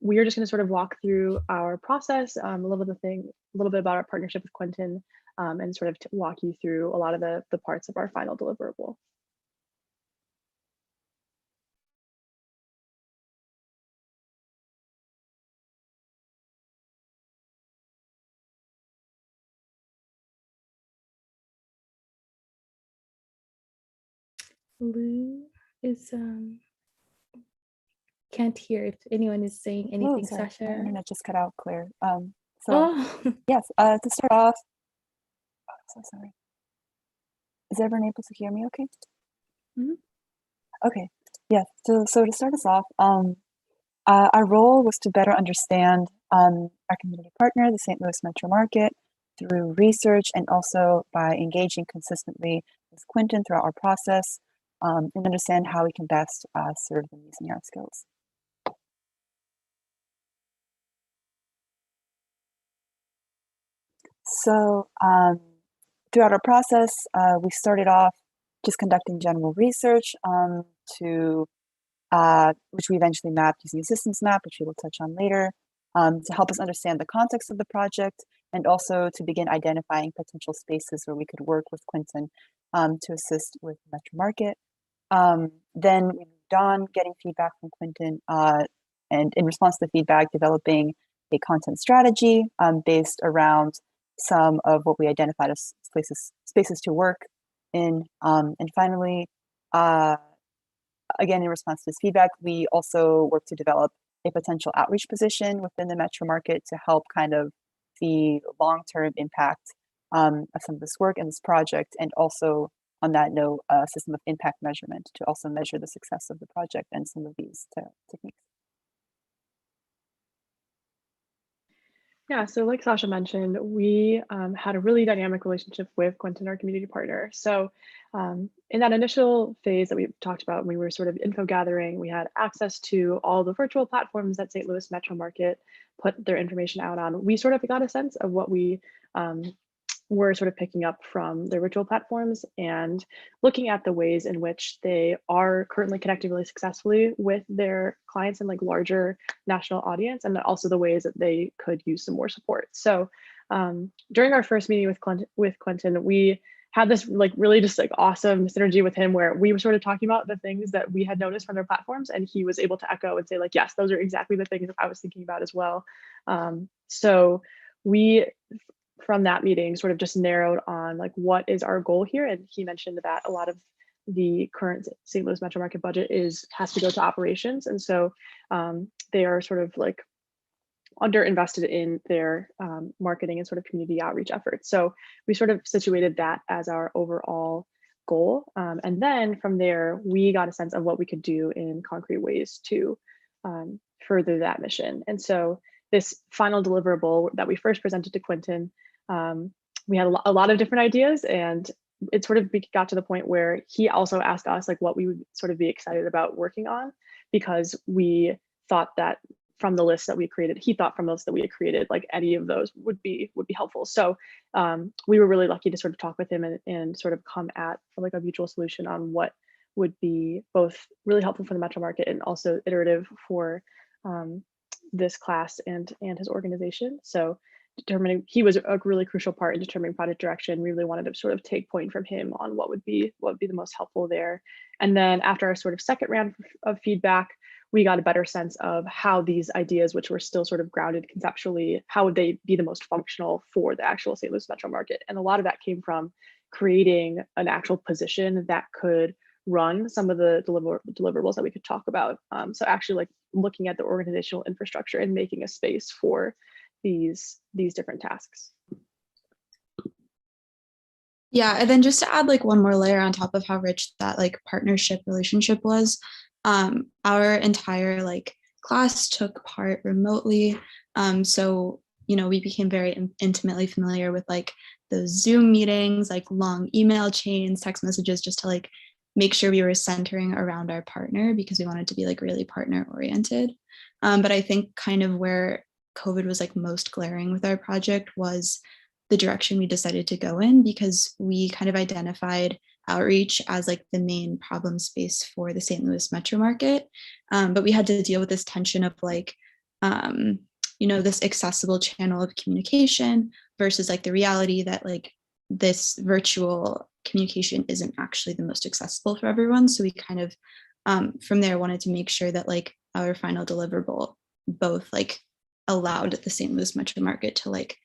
we are just going to sort of walk through our process, a little bit about our partnership with Quentin, and sort of walk you through a lot of the parts of our final deliverable. Lou is can't hear if anyone is saying anything. Sorry. Sasha. My internet just cut out, Claire. Yes, to start off, so sorry. Is everyone able to hear me okay? Okay, yeah, so to start us off, our role was to better understand our community partner, the St. Louis Metro Market, through research and also by engaging consistently with Quentin throughout our process, and understand how we can best serve them using our skills. So throughout our process, we started off just conducting general research to which we eventually mapped using a systems map, which we will touch on later, to help us understand the context of the project and also to begin identifying potential spaces where we could work with Quentin to assist with Metro Market. Then we moved on, getting feedback from Quentin, and in response to the feedback, developing a content strategy based around some of what we identified as spaces to work in. And finally, again, in response to this feedback, we also work to develop a potential outreach position within the Metro Market to help kind of the long-term impact of some of this work and this project, and also on that note, a system of impact measurement to also measure the success of the project and some of these techniques. Yeah, so like Sasha mentioned, we had a really dynamic relationship with Quentin, our community partner. So in that initial phase that we talked about, we were sort of info gathering, we had access to all the virtual platforms that St. Louis Metro Market put their information out on. We sort of got a sense of what we were sort of picking up from their virtual platforms and looking at the ways in which they are currently connecting really successfully with their clients and like larger national audience, and also the ways that they could use some more support. So during our first meeting with Quentin, we had this like really just like awesome synergy with him where we were sort of talking about the things that we had noticed from their platforms, and he was able to echo and say like, yes, those are exactly the things that I was thinking about as well. So we, from that meeting, sort of just narrowed on like what is our goal here, and he mentioned that a lot of the current St. Louis Metro Market budget has to go to operations, and so they are sort of like underinvested in their marketing and sort of community outreach efforts. So we sort of situated that as our overall goal, and then from there we got a sense of what we could do in concrete ways to further that mission. And so this final deliverable that we first presented to Quentin, we had a lot of different ideas, and it sort of got to the point where he also asked us like what we would sort of be excited about working on, because we thought that from the list that we created, he thought from the list that we had created, like any of those would be helpful. So we were really lucky to sort of talk with him and sort of come at like a mutual solution on what would be both really helpful for the Metro Market and also iterative for this class and his organization. So determining, he was a really crucial part in determining project direction. We really wanted to sort of take point from him on what would be the most helpful there. And then after our sort of second round of feedback, we got a better sense of how these ideas, which were still sort of grounded conceptually, how would they be the most functional for the actual St. Louis Metro Market. And a lot of that came from creating an actual position that could run some of the deliverables that we could talk about. So actually like looking at the organizational infrastructure and making a space for these different tasks. Yeah, and then just to add like one more layer on top of how rich that like partnership relationship was, our entire like class took part remotely. So, you know, we became very intimately familiar with like those Zoom meetings, like long email chains, text messages, just to like make sure we were centering around our partner, because we wanted to be like really partner oriented. But I think kind of where COVID was like most glaring with our project was the direction we decided to go in, because we kind of identified outreach as like the main problem space for the St. Louis Metro Market. But we had to deal with this tension of like, you know, this accessible channel of communication versus like the reality that like this virtual communication isn't actually the most accessible for everyone. So we kind of from there wanted to make sure that like our final deliverable both like allowed the St. Louis Metro Market to like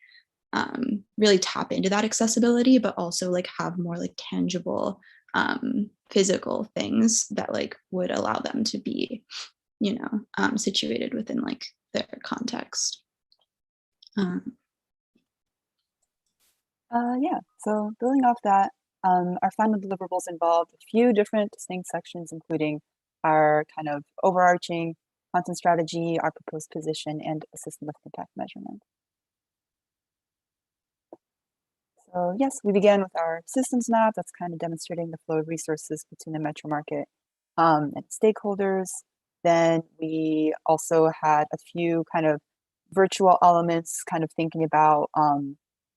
really tap into that accessibility, but also like have more like tangible physical things that like would allow them to be, you know, situated within like their context. Yeah, so building off that, our final deliverables involved a few different distinct sections, including our kind of overarching content strategy, our proposed position, and a system of impact measurement. So yes, we began with our systems map that's kind of demonstrating the flow of resources between the Metro Market and stakeholders. Then we also had a few kind of virtual elements, kind of thinking about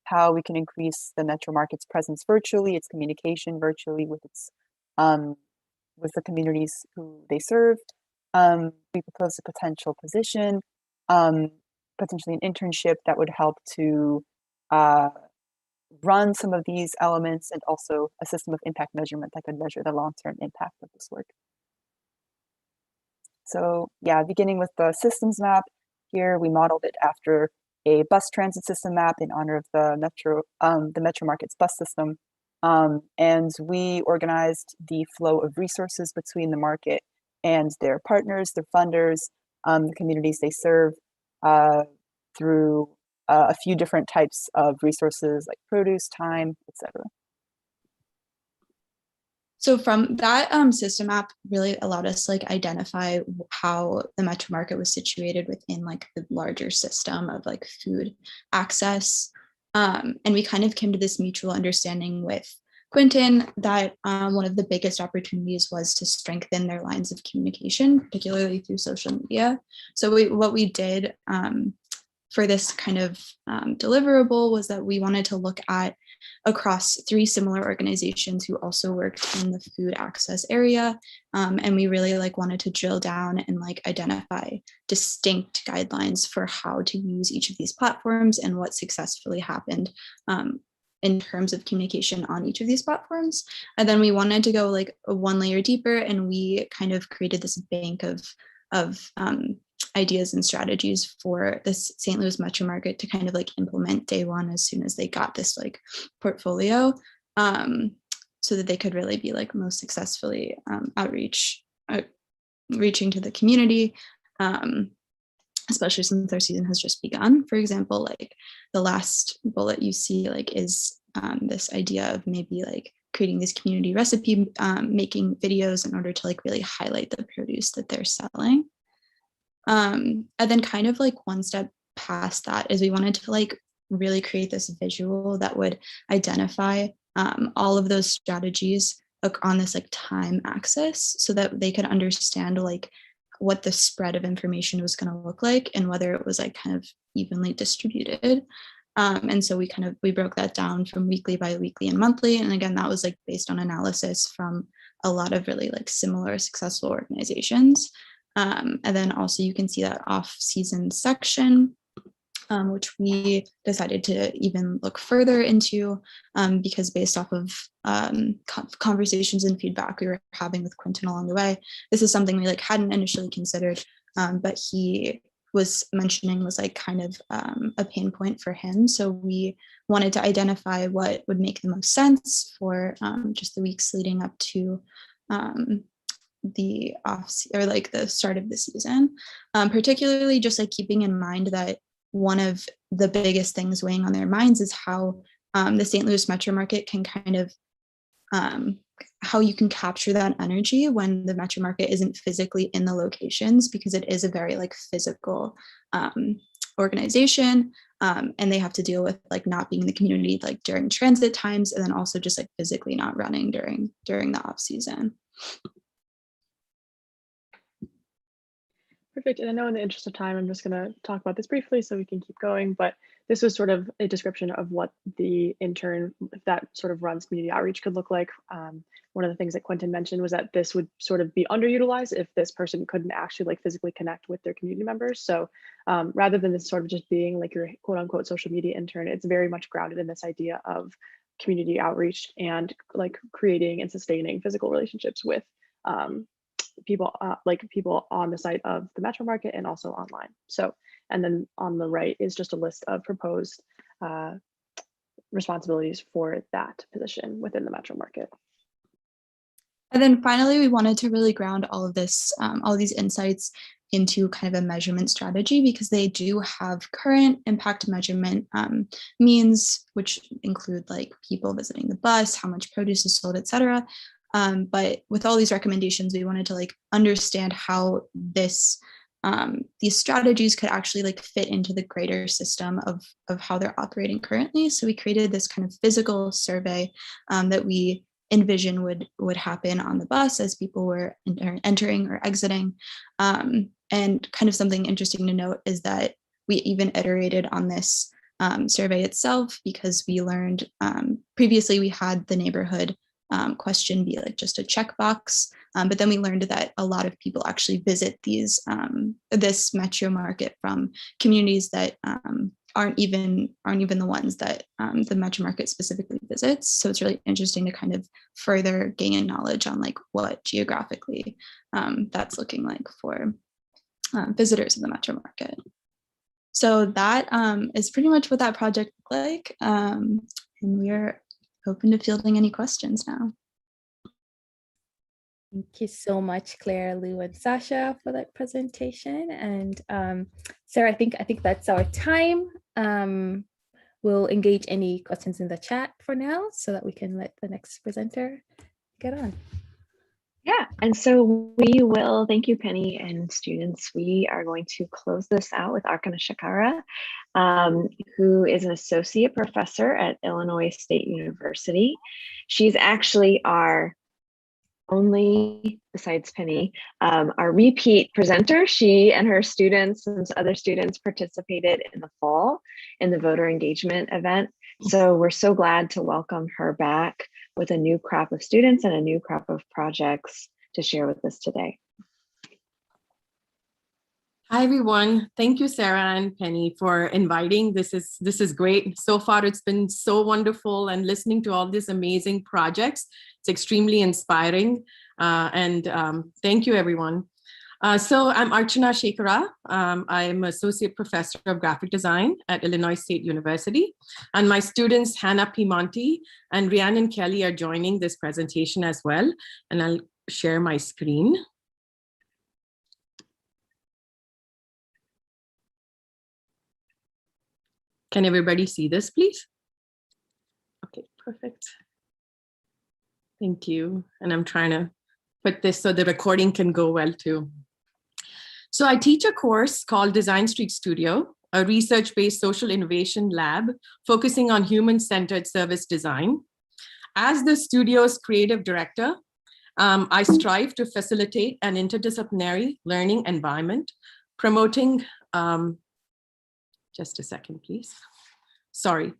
how we can increase the Metro Market's presence virtually, its communication virtually with its with the communities who they serve. We proposed a potential position, potentially an internship that would help to run some of these elements, and also a system of impact measurement that could measure the long-term impact of this work. So yeah, beginning with the systems map, here we modeled it after a bus transit system map in honor of the Metro Market's bus system. And we organized the flow of resources between the market and their partners, their funders, the communities they serve, through a few different types of resources like produce, time, etc. So from that system map really allowed us to like identify how the metro market was situated within like the larger system of like food access. And we kind of came to this mutual understanding with Quentin that one of the biggest opportunities was to strengthen their lines of communication, particularly through social media. So what we did for this kind of deliverable was that we wanted to look at across 3 similar organizations who also worked in the food access area. And we really like wanted to drill down and like identify distinct guidelines for how to use each of these platforms and what successfully happened in terms of communication on each of these platforms. And then we wanted to go like 1 layer deeper, and we kind of created this bank of ideas and strategies for this St. Louis Metro Market to kind of like implement day one as soon as they got this like portfolio, so that they could really be like most successfully reaching to the community, especially since our season has just begun. For example, like the last bullet you see like is this idea of maybe like creating these community recipe making videos in order to like really highlight the produce that they're selling. And then kind of like 1 step past that is we wanted to like really create this visual that would identify all of those strategies on this like time axis, so that they could understand like what the spread of information was going to look like and whether it was like kind of evenly distributed. And so we broke that down from weekly, bi-weekly, and monthly. And again, that was like based on analysis from a lot of really like similar successful organizations. And then also you can see that off-season section, which we decided to even look further into because based off of conversations and feedback we were having with Quentin along the way, this is something we like hadn't initially considered, but he was mentioning was like kind of a pain point for him. So we wanted to identify what would make the most sense for just the weeks leading up to the the start of the season, particularly just like keeping in mind that one of the biggest things weighing on their minds is how the St. Louis Metro Market can kind of how you can capture that energy when the Metro Market isn't physically in the locations, because it is a very like physical organization, and they have to deal with like not being in the community like during transit times, and then also just like physically not running during the off season. Perfect. And I know in the interest of time, I'm just going to talk about this briefly so we can keep going. But this was sort of a description of what the intern, if that sort of runs community outreach, could look like. One of the things that Quentin mentioned was that this would sort of be underutilized if this person couldn't actually like physically connect with their community members. So rather than this sort of just being like your quote unquote social media intern, it's very much grounded in this idea of community outreach and like creating and sustaining physical relationships with people on the site of the Metro Market and also online. So, and then on the right is just a list of proposed responsibilities for that position within the Metro Market. And then finally, we wanted to really ground all of this, all of these insights into kind of a measurement strategy, because they do have current impact measurement means, which include like people visiting the bus, how much produce is sold, et cetera. But with all these recommendations, we wanted to like understand how these strategies could actually like fit into the greater system of how they're operating currently. So we created this kind of physical survey that we envision would happen on the bus as people were entering or exiting. And kind of something interesting to note is that we even iterated on this survey itself, because we learned previously we had the neighborhood question be like just a checkbox. But then we learned that a lot of people actually visit this metro market from communities that aren't even the ones that the metro market specifically visits. So it's really interesting to kind of further gain knowledge on like what geographically that's looking like for visitors of the metro market. So that is pretty much what that project looked like. And we're open to fielding any questions now. Thank you so much, Claire, Lou, and Sasha for that presentation. And Sarah, I think that's our time. We'll engage any questions in the chat for now so that we can let the next presenter get on. Yeah, and so we will, thank you, Penny and students. We are going to close this out with Arkana Shakara, who is an associate professor at Illinois State University. She's actually our only, besides Penny, our repeat presenter. She and her students and other students participated in the fall in the voter engagement event. So we're so glad to welcome her back with a new crop of students and a new crop of projects to share with us today. Hi, everyone. Thank you, Sarah and Penny, for inviting. This is great. So far, it's been so wonderful, and listening to all these amazing projects. It's extremely inspiring. Thank you, everyone. So I'm Archana Shekhara. I'm Associate Professor of Graphic Design at Illinois State University. And my students, Hannah Piemonte and Rhiannon Kelly, are joining this presentation as well. And I'll share my screen. Can everybody see this, please? Okay, perfect. Thank you. And I'm trying to put this so the recording can go well too. So I teach a course called Design Street Studio, a research-based social innovation lab focusing on human-centered service design. As the studio's creative director, I strive to facilitate an interdisciplinary learning environment, promoting, just a second, please. Sorry.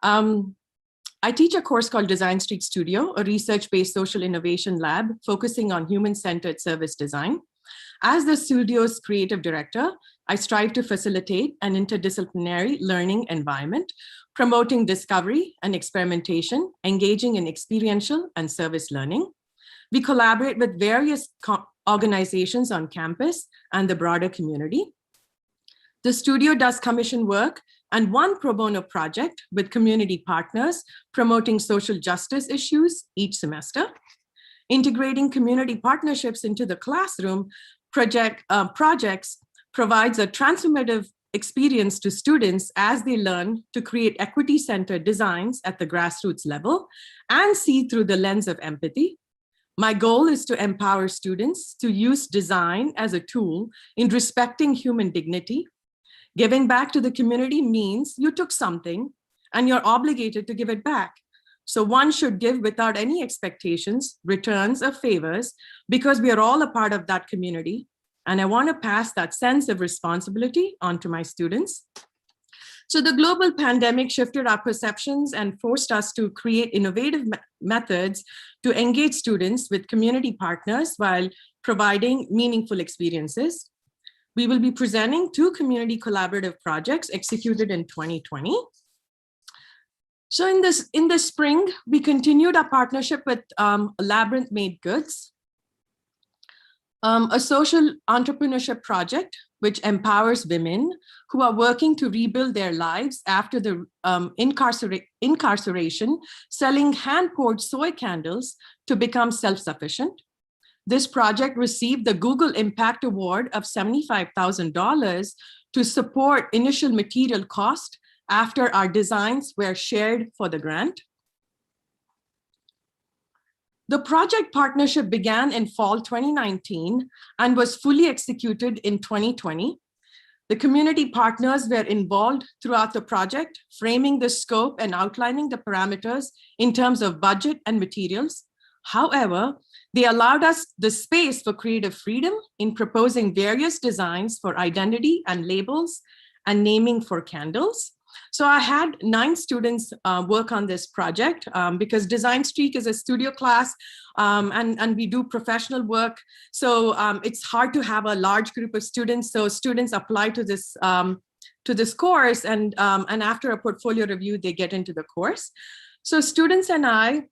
I teach a course called Design Street Studio, a research-based social innovation lab focusing on human-centered service design. As the studio's creative director, I strive to facilitate an interdisciplinary learning environment, promoting discovery and experimentation, engaging in experiential and service learning. We collaborate with various organizations on campus and the broader community. The studio does commission work and one pro bono project with community partners promoting social justice issues each semester. Integrating community partnerships into the classroom projects provides a transformative experience to students as they learn to create equity-centered designs at the grassroots level and see through the lens of empathy. My goal is to empower students to use design as a tool in respecting human dignity. Giving back to the community means you took something and you're obligated to give it back. So one should give without any expectations, returns, or favors, because we are all a part of that community. And I want to pass that sense of responsibility on to my students. So the global pandemic shifted our perceptions and forced us to create innovative methods to engage students with community partners while providing meaningful experiences. We will be presenting 2 community collaborative projects executed in 2020. So in the spring, we continued our partnership with Labyrinth Made Goods, a social entrepreneurship project which empowers women who are working to rebuild their lives after the incarceration, selling hand-poured soy candles to become self-sufficient. This project received the Google Impact Award of $75,000 to support initial material cost after our designs were shared for the grant. The project partnership began in fall 2019 and was fully executed in 2020. The community partners were involved throughout the project, framing the scope and outlining the parameters in terms of budget and materials. However, they allowed us the space for creative freedom in proposing various designs for identity and labels and naming for candles. So I had 9 students work on this project because Design Streak is a studio class and we do professional work. So it's hard to have a large group of students. So students apply to this course and after a portfolio review, they get into the course. So students and I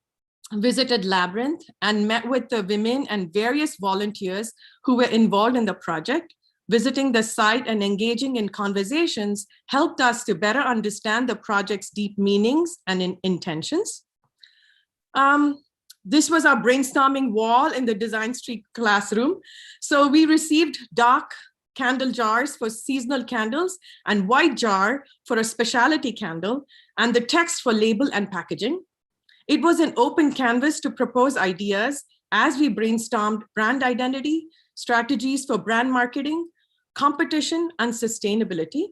visited Labyrinth and met with the women and various volunteers who were involved in the project. Visiting the site and engaging in conversations helped us to better understand the project's deep meanings and intentions. This was our brainstorming wall in the Design Streak classroom. So we received dark candle jars for seasonal candles and white jar for a specialty candle and the text for label and packaging. It was an open canvas to propose ideas as we brainstormed brand identity, strategies for brand marketing, competition, and sustainability.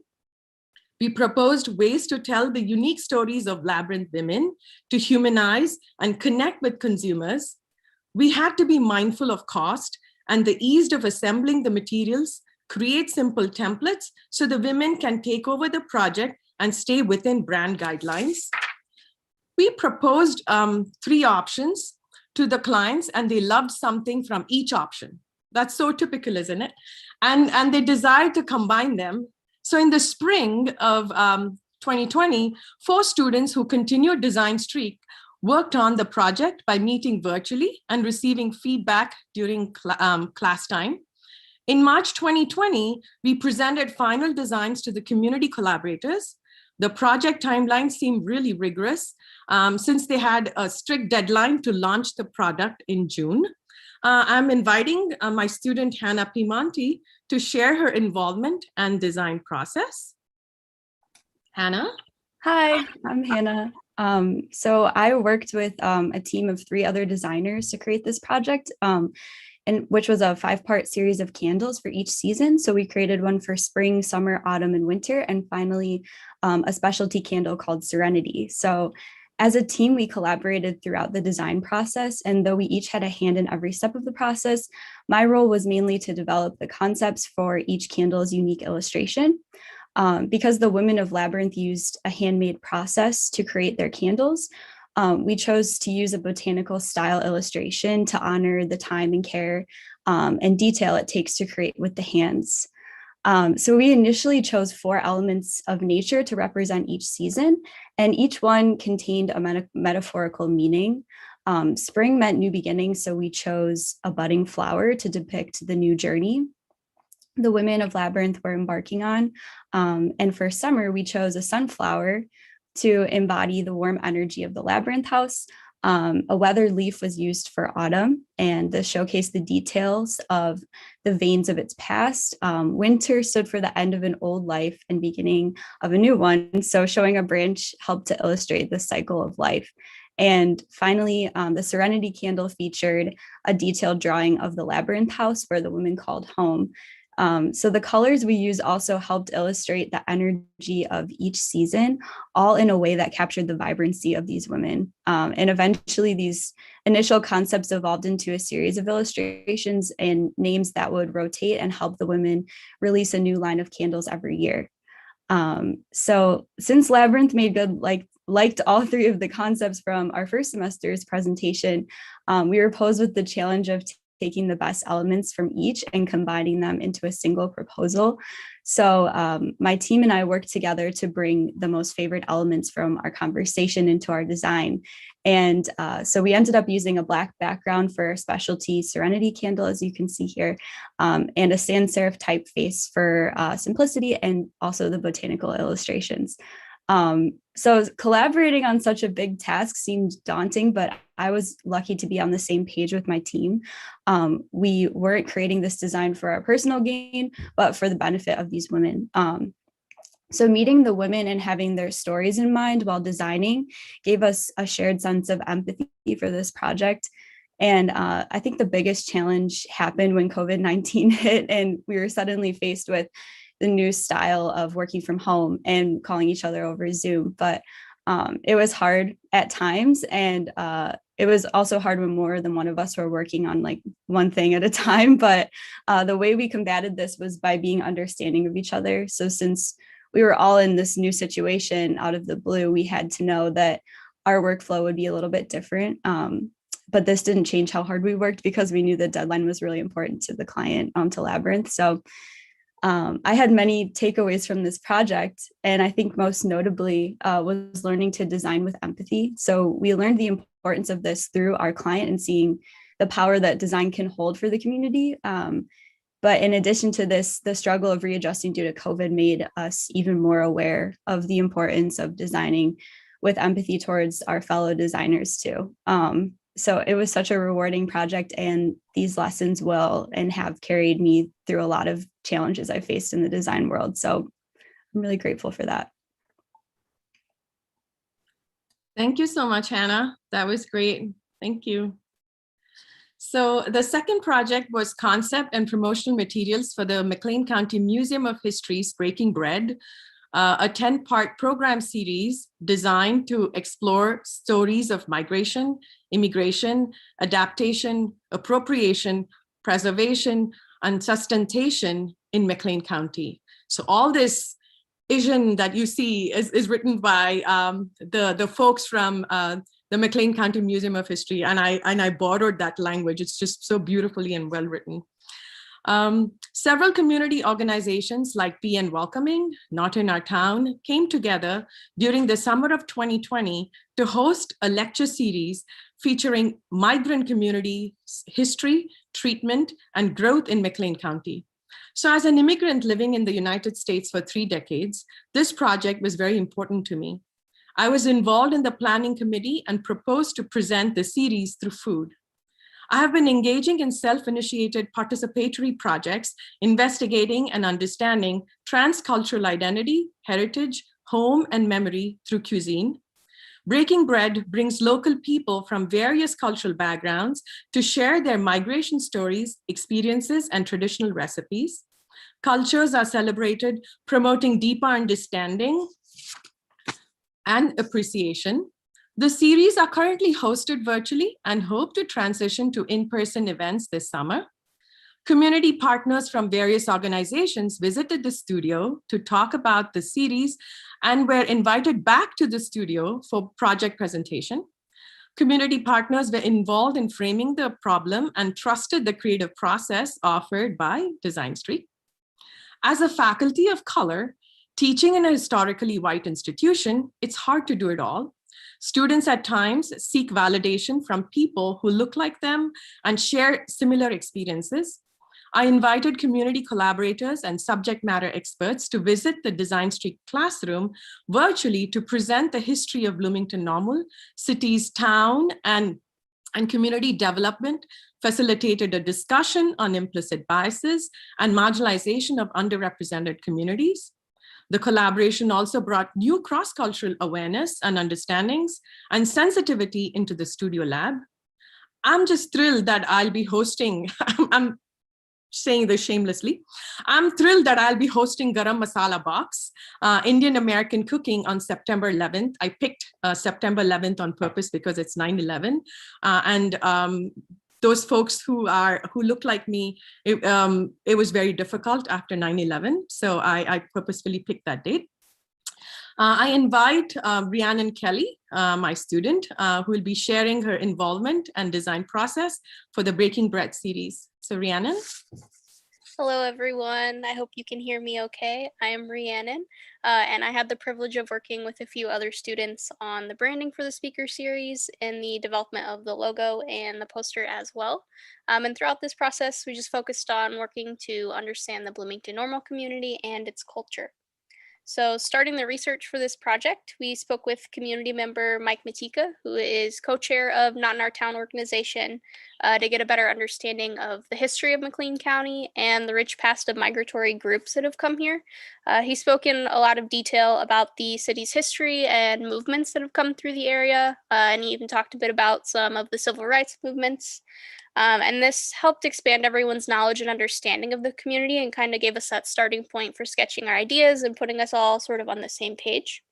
We proposed ways to tell the unique stories of Labyrinth women, to humanize and connect with consumers. We had to be mindful of cost and the ease of assembling the materials, create simple templates so the women can take over the project and stay within brand guidelines. We proposed 3 options to the clients and they loved something from each option. That's so typical, isn't it? And they desired to combine them. So in the spring of 2020, 4 students who continued Design Streak worked on the project by meeting virtually and receiving feedback during class time. In March 2020, we presented final designs to the community collaborators. The project timeline seemed really rigorous since they had a strict deadline to launch the product in June. I'm inviting my student, Hannah Piemonte, to share her involvement and design process. Hannah? Hi, I'm Hannah. So I worked with a team of 3 other designers to create this project, which was a 5-part series of candles for each season. So we created one for spring, summer, autumn, and winter, and finally a specialty candle called Serenity. So as a team, we collaborated throughout the design process, and though we each had a hand in every step of the process, my role was mainly to develop the concepts for each candle's unique illustration. Because the women of Labyrinth used a handmade process to create their candles, we chose to use a botanical style illustration to honor the time and care and detail it takes to create with the hands. So we initially chose 4 elements of nature to represent each season, and each one contained a metaphorical meaning. Spring meant new beginnings, so we chose a budding flower to depict the new journey the women of Labyrinth were embarking on. And for summer, we chose a sunflower to embody the warm energy of the Labyrinth house. A weathered leaf was used for autumn and to showcase the details of the veins of its past. Winter stood for the end of an old life and beginning of a new one. So showing a branch helped to illustrate the cycle of life. And finally, the Serenity candle featured a detailed drawing of the Labyrinth house where the women called home. So the colors we used also helped illustrate the energy of each season, all in a way that captured the vibrancy of these women. And eventually these initial concepts evolved into a series of illustrations and names that would rotate and help the women release a new line of candles every year. So since Labyrinth made good, liked all 3 of the concepts from our first semester's presentation, we were posed with the challenge of taking the best elements from each and combining them into a single proposal. So my team and I worked together to bring the most favorite elements from our conversation into our design. And so we ended up using a black background for a specialty Serenity candle, as you can see here, and a sans serif typeface for simplicity and also the botanical illustrations. So collaborating on such a big task seemed daunting, but I was lucky to be on the same page with my team. We weren't creating this design for our personal gain, but for the benefit of these women. So meeting the women and having their stories in mind while designing gave us a shared sense of empathy for this project. And I think the biggest challenge happened when COVID-19 hit and we were suddenly faced with the new style of working from home and calling each other over Zoom. But it was hard at times. And it was also hard when more than one of us were working on one thing at a time. But the way we combated this was by being understanding of each other. So since we were all in this new situation out of the blue. We had to know that our workflow would be a little bit different. But this didn't change how hard we worked because we knew the deadline was really important to the client, to Labyrinth. So I had many takeaways from this project, and I think most notably was learning to design with empathy. So we learned the importance of this through our client and seeing the power that design can hold for the community. But in addition to this, the struggle of readjusting due to COVID made us even more aware of the importance of designing with empathy towards our fellow designers too. So it was such a rewarding project, and these lessons will and have carried me through a lot of challenges I faced in the design world. So I'm really grateful for that. Thank you so much, Hannah. That was great. Thank you. So the second project was concept and promotional materials for the McLean County Museum of History's Breaking Bread, a 10-part program series designed to explore stories of migration, immigration, adaptation, appropriation, preservation, and sustentation in McLean County. So all this vision that you see is written by the folks from the McLean County Museum of History, and I borrowed that language. It's just so beautifully and well written. Several community organizations like PN Welcoming, Not in Our Town, came together during the summer of 2020 to host a lecture series featuring migrant community history, treatment, and growth in McLean County. So as an immigrant living in the United States for 3 decades, this project was very important to me. I was involved in the planning committee and proposed to present the series through food. I have been engaging in self-initiated participatory projects, investigating and understanding transcultural identity, heritage, home, and memory through cuisine. Breaking Bread brings local people from various cultural backgrounds to share their migration stories, experiences, and traditional recipes. Cultures are celebrated, promoting deeper understanding and appreciation. The series are currently hosted virtually and hope to transition to in-person events this summer. Community partners from various organizations visited the studio to talk about the series and were invited back to the studio for project presentation. Community partners were involved in framing the problem and trusted the creative process offered by Design Street. As a faculty of color, teaching in a historically white institution, it's hard to do it all. Students at times seek validation from people who look like them and share similar experiences. I invited community collaborators and subject matter experts to visit the Design Street classroom virtually to present the history of Bloomington Normal, city's town and community development, facilitated a discussion on implicit biases and marginalization of underrepresented communities. The collaboration also brought new cross-cultural awareness and understandings and sensitivity into the studio lab. I'm just thrilled that I'll be hosting, I'm saying this shamelessly, I'm thrilled that I'll be hosting Garam Masala Box, Indian American cooking on September 11th. I picked September 11th on purpose because it's 9/11. Those folks who look like me, it was very difficult after 9/11. So I purposefully picked that date. I invite Rhiannon Kelly, my student, who will be sharing her involvement and design process for the Breaking Bread series. So Rhiannon. Hello, everyone. I hope you can hear me okay. I am Rhiannon, and I had the privilege of working with a few other students on the branding for the speaker series and the development of the logo and the poster as well. And throughout this process, we just focused on working to understand the Bloomington Normal community and its culture. So starting the research for this project, we spoke with community member Mike Matika, who is co-chair of Not in Our Town organization, to get a better understanding of the history of McLean County and the rich past of migratory groups that have come here. He spoke in a lot of detail about the city's history and movements that have come through the area, and he even talked a bit about some of the civil rights movements. And this helped expand everyone's knowledge and understanding of the community and kind of gave us that starting point for sketching our ideas and putting us all sort of on the same page.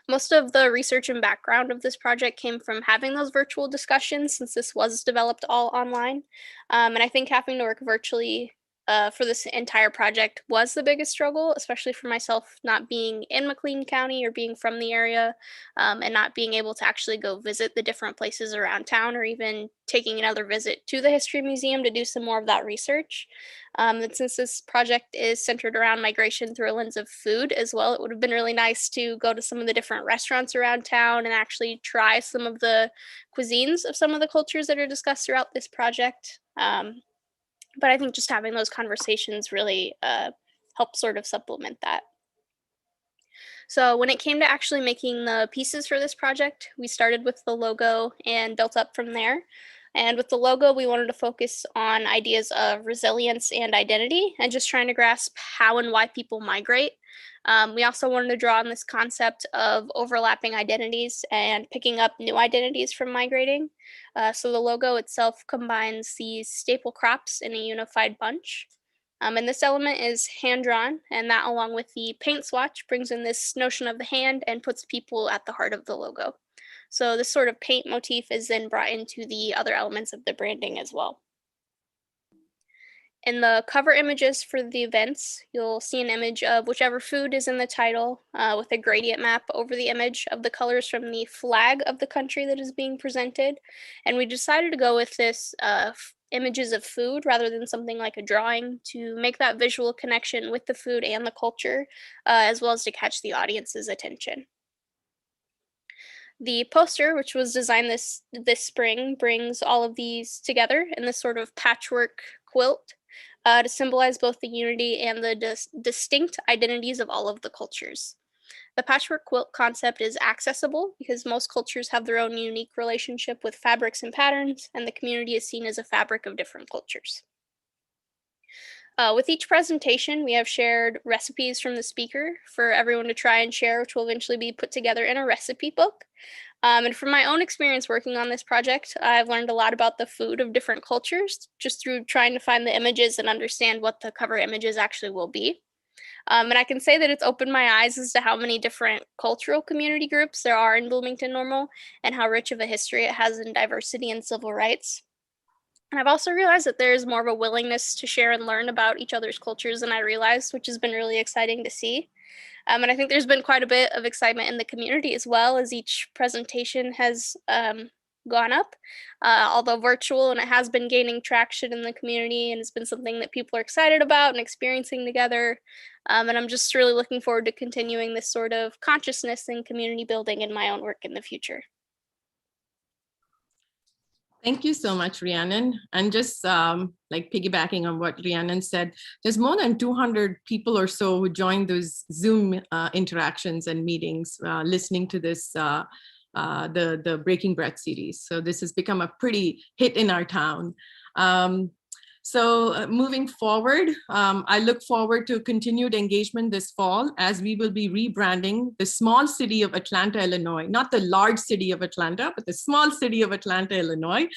Most of the research and background of this project came from having those virtual discussions, since this was developed all online. And I think having to work virtually for this entire project was the biggest struggle, especially for myself not being in McLean County or being from the area, and not being able to actually go visit the different places around town, or even taking another visit to the History Museum to do some more of that research. And since this project is centered around migration through a lens of food as well, it would have been really nice to go to some of the different restaurants around town and actually try some of the cuisines of some of the cultures that are discussed throughout this project. But I think just having those conversations really helped sort of supplement that. So when it came to actually making the pieces for this project, we started with the logo and built up from there. And with the logo, we wanted to focus on ideas of resilience and identity, and just trying to grasp how and why people migrate. We also wanted to draw on this concept of overlapping identities and picking up new identities from migrating. So the logo itself combines these staple crops in a unified bunch. And this element is hand-drawn, and that, along with the paint swatch, brings in this notion of the hand and puts people at the heart of the logo. So this sort of paint motif is then brought into the other elements of the branding as well. In the cover images for the events, you'll see an image of whichever food is in the title, with a gradient map over the image of the colors from the flag of the country that is being presented. And we decided to go with this images of food rather than something like a drawing, to make that visual connection with the food and the culture, as well as to catch the audience's attention. The poster, which was designed this spring, brings all of these together in this sort of patchwork quilt, to symbolize both the unity and the distinct identities of all of the cultures. The patchwork quilt concept is accessible because most cultures have their own unique relationship with fabrics and patterns, and the community is seen as a fabric of different cultures. With each presentation, we have shared recipes from the speaker for everyone to try and share, which will eventually be put together in a recipe book. And from my own experience working on this project, I've learned a lot about the food of different cultures just through trying to find the images and understand what the cover images actually will be. And I can say that it's opened my eyes as to how many different cultural community groups there are in Bloomington Normal, and how rich of a history it has in diversity and civil rights. And I've also realized that there's more of a willingness to share and learn about each other's cultures than I realized, which has been really exciting to see. And I think there's been quite a bit of excitement in the community as well, as each presentation has gone up, although virtual, and it has been gaining traction in the community, and it's been something that people are excited about and experiencing together. And I'm just really looking forward to continuing this sort of consciousness and community building in my own work in the future. Thank you so much, Rhiannon. And just like piggybacking on what Rhiannon said, there's more than 200 people or so who joined those Zoom interactions and meetings listening to this, the Breaking Bread series. So this has become a pretty hit in our town. So moving forward, I look forward to continued engagement this fall, as we will be rebranding the small city of Atlanta, Illinois, not the large city of Atlanta, but the small city of Atlanta, Illinois,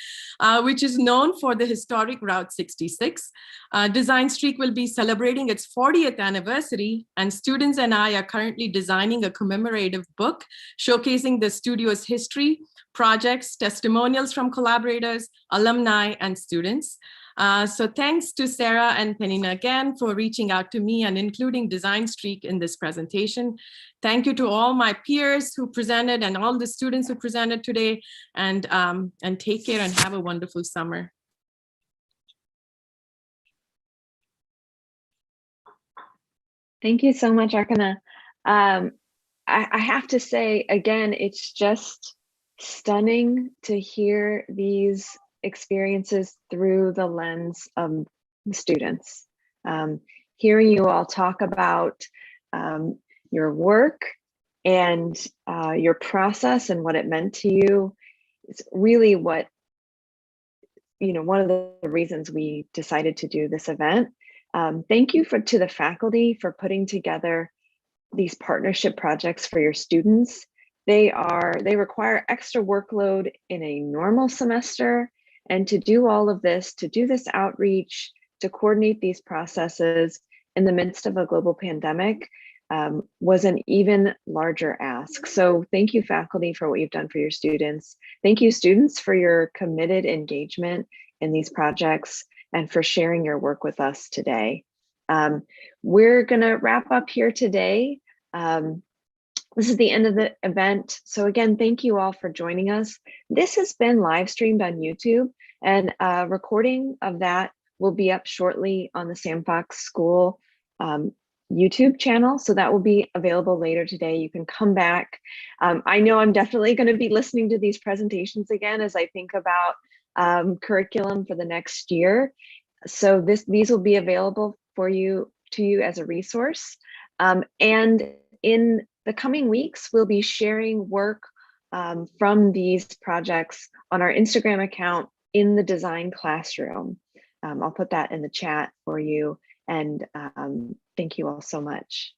which is known for the historic Route 66. Design Streak will be celebrating its 40th anniversary, and students and I are currently designing a commemorative book showcasing the studio's history, projects, testimonials from collaborators, alumni, and students. So thanks to Sarah and Penina again for reaching out to me and including Design Streak in this presentation. Thank you to all my peers who presented and all the students who presented today, and take care and have a wonderful summer. Thank you so much, Arkana. I have to say, again, it's just stunning to hear these experiences through the lens of the students. Hearing you all talk about your work and your process and what it meant to you is really what, one of the reasons we decided to do this event. Thank you to the faculty for putting together these partnership projects for your students. They require extra workload in a normal semester, and to do all of this, to do this outreach, to coordinate these processes in the midst of a global pandemic was an even larger ask. So thank you, faculty, for what you've done for your students. Thank you, students, for your committed engagement in these projects. and for sharing your work with us today. We're gonna wrap up here today. This is the end of the event. So again, thank you all for joining us. This has been live streamed on YouTube, and a recording of that will be up shortly on the Sandfox School YouTube channel. So that will be available later today. You can come back. I know I'm definitely going to be listening to these presentations again as I think about curriculum for the next year. So these will be available for you as a resource. And in the coming weeks, we'll be sharing work from these projects on our Instagram account in the design classroom. I'll put that in the chat for you. And thank you all so much.